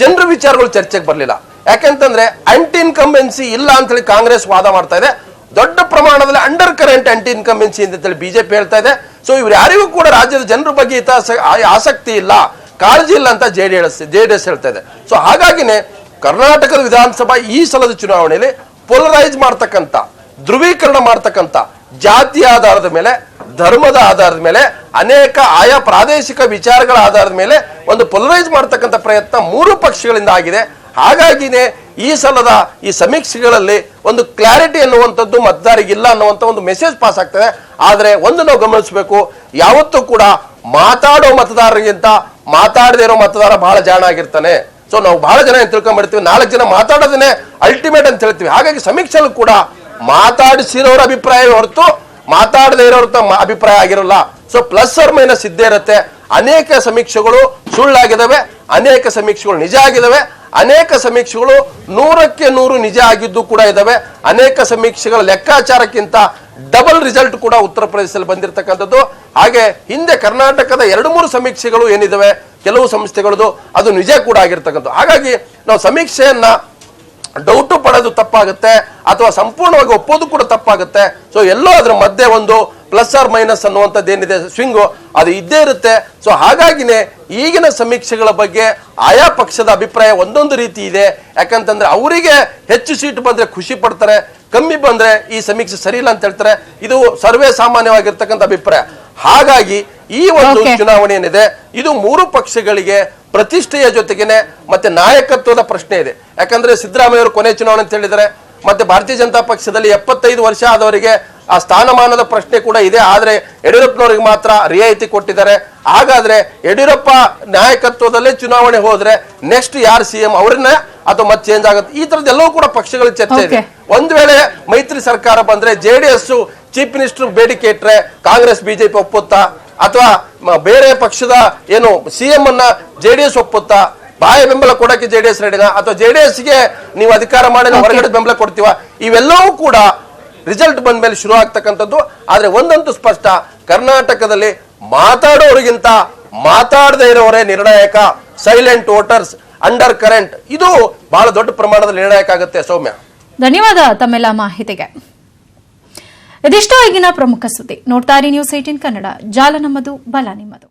ಜನರ ವಿಚಾರಗಳು ಚರ್ಚೆಗೆ ಬರಲಿಲ್ಲ. ಯಾಕಂತಂದ್ರೆ ಆಂಟಿ ಇನ್ಕಂಬೆನ್ಸಿ ಇಲ್ಲ ಅಂತ ಹೇಳಿ ಕಾಂಗ್ರೆಸ್ ವಾದ ಮಾಡ್ತಾ ಇದೆ. ದೊಡ್ಡ ಪ್ರಮಾಣದಲ್ಲಿ ಅಂಡರ್ ಕರೆಂಟ್ ಆಂಟಿ ಇನ್ಕಂಬೆನ್ಸಿ ಅಂತ ಹೇಳಿ ಬಿಜೆಪಿ ಹೇಳ್ತಾ ಇದೆ. ಸೊ ಇವ್ರು ಯಾರಿಗೂ ಕೂಡ ರಾಜ್ಯದ ಜನರ ಬಗ್ಗೆ ಆಸಕ್ತಿ ಇಲ್ಲ, ಕಾಳಜಿ ಇಲ್ಲ ಅಂತ ಜೆಡಿಎಸ್ ಹೇಳ್ತಾ ಇದೆ. ಸೊ ಹಾಗಾಗಿನೇ ಕರ್ನಾಟಕದ ವಿಧಾನಸಭಾ ಈ ಸಲದ ಚುನಾವಣೆಯಲ್ಲಿ ಪೊಲರೈಸ್ ಮಾಡ್ತಕ್ಕಂಥ, ಧ್ರುವೀಕರಣ ಮಾಡ್ತಕ್ಕಂಥ, ಜಾತಿಯ ಆಧಾರದ ಮೇಲೆ, ಧರ್ಮದ ಆಧಾರದ ಮೇಲೆ, ಅನೇಕ ಆಯಾ ಪ್ರಾದೇಶಿಕ ವಿಚಾರಗಳ ಆಧಾರದ ಮೇಲೆ ಒಂದು ಪೊಲರೈಸ್ ಮಾಡ್ತಕ್ಕಂಥ ಪ್ರಯತ್ನ 3 ಪಕ್ಷಗಳಿಂದ ಆಗಿದೆ. ಹಾಗಾಗಿನೇ ಈ ಸಲದ ಈ ಸಮೀಕ್ಷೆಗಳಲ್ಲಿ ಒಂದು ಕ್ಲಾರಿಟಿ ಅನ್ನುವಂಥದ್ದು ಮತದಾರರಿಗಿಲ್ಲ ಅನ್ನುವಂಥ ಒಂದು ಮೆಸೇಜ್ ಪಾಸ್ ಆಗ್ತದೆ. ಆದ್ರೆ ಒಂದು ನಾವು ಗಮನಿಸಬೇಕು, ಯಾವತ್ತೂ ಕೂಡ ಮಾತಾಡೋ ಮತದಾರರಿಗಿಂತ ಮಾತಾಡದೇ ಇರೋ ಮತದಾರ ಬಹಳ ಜಾಣ ಆಗಿರ್ತಾನೆ. ಸೊ ನಾವು ಬಹಳ ಜನ ಏನ್ ತಿಳ್ಕೊಂಡ್ಬಿಡ್ತೀವಿ, 4 ಜನ ಮಾತಾಡೋದನ್ನೇ ಅಲ್ಟಿಮೇಟ್ ಅಂತ ಹೇಳ್ತೀವಿ. ಹಾಗಾಗಿ ಸಮೀಕ್ಷೆಲ್ಲೂ ಕೂಡ ಮಾತಾಡಿಸಿರೋರ ಅಭಿಪ್ರಾಯವೇ ಹೊರತು ಮಾತಾಡದೇ ಇರೋರ ಅಭಿಪ್ರಾಯ ಆಗಿರಲ್ಲ. ಸೊ ಪ್ಲಸ್ ಆರ್ ಮೈನಸ್ ಇದ್ದೇ ಇರುತ್ತೆ. ಅನೇಕ ಸಮೀಕ್ಷೆಗಳು ಸುಳ್ಳಾಗಿದ್ದಾವೆ, ಅನೇಕ ಸಮೀಕ್ಷೆಗಳು ನಿಜ ಆಗಿದ್ದಾವೆ, ಅನೇಕ ಸಮೀಕ್ಷೆಗಳು 100ಕ್ಕೆ 100 ನಿಜ ಆಗಿದ್ದು ಕೂಡ ಇದಾವೆ. ಅನೇಕ ಸಮೀಕ್ಷೆಗಳ ಲೆಕ್ಕಾಚಾರಕ್ಕಿಂತ ಡಬಲ್ ರಿಸಲ್ಟ್ ಕೂಡ ಉತ್ತರ ಪ್ರದೇಶದಲ್ಲಿ ಬಂದಿರತಕ್ಕಂಥದ್ದು. ಹಾಗೆ ಹಿಂದೆ ಕರ್ನಾಟಕದ 2-3 ಸಮೀಕ್ಷೆಗಳು ಏನಿದಾವೆ ಕೆಲವು ಸಂಸ್ಥೆಗಳದು ಅದು ನಿಜ ಕೂಡ ಆಗಿರ್ತಕ್ಕಂಥದ್ದು. ಹಾಗಾಗಿ ನಾವು ಸಮೀಕ್ಷೆಯನ್ನ ಡೌಟು ಪಡೋದು ತಪ್ಪಾಗುತ್ತೆ, ಅಥವಾ ಸಂಪೂರ್ಣವಾಗಿ ಒಪ್ಪೋದು ಕೂಡ ತಪ್ಪಾಗುತ್ತೆ. ಸೊ ಎಲ್ಲೋ ಅದ್ರ ಮಧ್ಯೆ ಒಂದು ಪ್ಲಸ್ ಆರ್ ಮೈನಸ್ ಅನ್ನುವಂಥದ್ದು ಏನಿದೆ ಸ್ವಿಂಗು ಅದು ಇದ್ದೇ ಇರುತ್ತೆ. ಸೊ ಹಾಗಾಗಿನೇ ಈಗಿನ ಸಮೀಕ್ಷೆಗಳ ಬಗ್ಗೆ ಆಯಾ ಪಕ್ಷದ ಅಭಿಪ್ರಾಯ ಒಂದೊಂದು ರೀತಿ ಇದೆ. ಯಾಕಂತಂದ್ರೆ ಅವರಿಗೆ ಹೆಚ್ಚು ಸೀಟು ಬಂದ್ರೆ ಖುಷಿ ಪಡ್ತಾರೆ, ಕಮ್ಮಿ ಬಂದ್ರೆ ಈ ಸಮೀಕ್ಷೆ ಸರಿ ಇಲ್ಲ ಅಂತ ಹೇಳ್ತಾರೆ. ಇದು ಸರ್ವೇ ಸಾಮಾನ್ಯವಾಗಿರ್ತಕ್ಕಂಥ ಅಭಿಪ್ರಾಯ. ಹಾಗಾಗಿ ಈ ಒಂದು ಚುನಾವಣೆ ಏನಿದೆ ಇದು 3 ಪಕ್ಷಗಳಿಗೆ ಪ್ರತಿಷ್ಠೆಯ ಜೊತೆಗೇನೆ ಮತ್ತೆ ನಾಯಕತ್ವದ ಪ್ರಶ್ನೆ ಇದೆ. ಯಾಕಂದ್ರೆ ಸಿದ್ದರಾಮಯ್ಯ ಅವರು ಕೊನೆ ಚುನಾವಣೆ ಅಂತ ಹೇಳಿದ್ದಾರೆ. ಮತ್ತೆ ಭಾರತೀಯ ಜನತಾ ಪಕ್ಷದಲ್ಲಿ 75 ವರ್ಷ ಆದವರಿಗೆ ಆ ಸ್ಥಾನಮಾನದ ಪ್ರಶ್ನೆ ಕೂಡ ಇದೆ. ಆದ್ರೆ ಯಡಿಯೂರಪ್ಪನವರಿಗೆ ಮಾತ್ರ ರಿಯಾಯಿತಿ ಕೊಟ್ಟಿದ್ದಾರೆ. ಹಾಗಾದ್ರೆ ಯಡಿಯೂರಪ್ಪ ನಾಯಕತ್ವದಲ್ಲೇ ಚುನಾವಣೆ ಹೋದ್ರೆ ನೆಕ್ಸ್ಟ್ ಯಾರು ಸಿಎಂ ಅವ್ರನ್ನ ಅಥವಾ ಮತ್ತೆ ಚೇಂಜ್ ಆಗುತ್ತೆ, ಈ ತರದ್ದೆಲ್ಲವೂ ಕೂಡ ಪಕ್ಷಗಳ ಚರ್ಚೆ ಇದೆ. ಒಂದ್ ವೇಳೆ ಮೈತ್ರಿ ಸರ್ಕಾರ ಬಂದ್ರೆ ಜೆಡಿಎಸ್ ಚೀಫ್ ಮಿನಿಸ್ಟರ್ ಬೇಡಿಕೆ ಇಟ್ರೆ ಕಾಂಗ್ರೆಸ್ ಬಿಜೆಪಿ ಒಪ್ಪುತ್ತಾ, ಅಥವಾ ಬೇರೆ ಪಕ್ಷದ ಏನು ಸಿಎಂ ಅನ್ನ ಜೆಡಿಎಸ್ ಒಪ್ಪುತ್ತಾ, ಬಾಯ ಬೆಂಬಲ ಕೊಡಕ್ಕೆ ಜೆಡಿಎಸ್ ರೆಡಿನಾ, ಅಥವಾ ಜೆಡಿಎಸ್ ಗೆ ನೀವು ಅಧಿಕಾರ ಮಾಡಿ ಹೊರಗಡೆ ಬೆಂಬಲ ಕೊಡ್ತೀವ, ಇವೆಲ್ಲವೂ ಕೂಡ ರಿಸಲ್ಟ್ ಬಂದ ಮೇಲೆ ಶುರು ಆಗ್ತಕ್ಕಂಥದ್ದು. ಆದ್ರೆ ಒಂದಂತೂ ಸ್ಪಷ್ಟ, ಕರ್ನಾಟಕದಲ್ಲಿ ಮಾತಾಡೋರಿಗಿಂತ ಮಾತಾಡದೇ ಇರೋರೇ ನಿರ್ಣಾಯಕ. ಸೈಲೆಂಟ್ ವೋಟರ್ಸ್, ಅಂಡರ್ ಕರೆಂಟ್, ಇದು ಬಹಳ ದೊಡ್ಡ ಪ್ರಮಾಣದಲ್ಲಿ ನಿರ್ಣಾಯಕ ಆಗುತ್ತೆ. ಸೌಮ್ಯ, ಧನ್ಯವಾದ ತಮ್ಮೆಲ್ಲ ಮಾಹಿತಿಗೆ. ಇದಿಷ್ಟು ಈಗಿನ ಪ್ರಮುಖ ಸುದ್ದಿ. ನೋಡ್ತಾ ಇರಿ ನ್ಯೂಸ್ 18 ಕನ್ನಡ. ಜಾಲ ನಮ್ಮದು, ಬಲ ನಿಮ್ಮದು.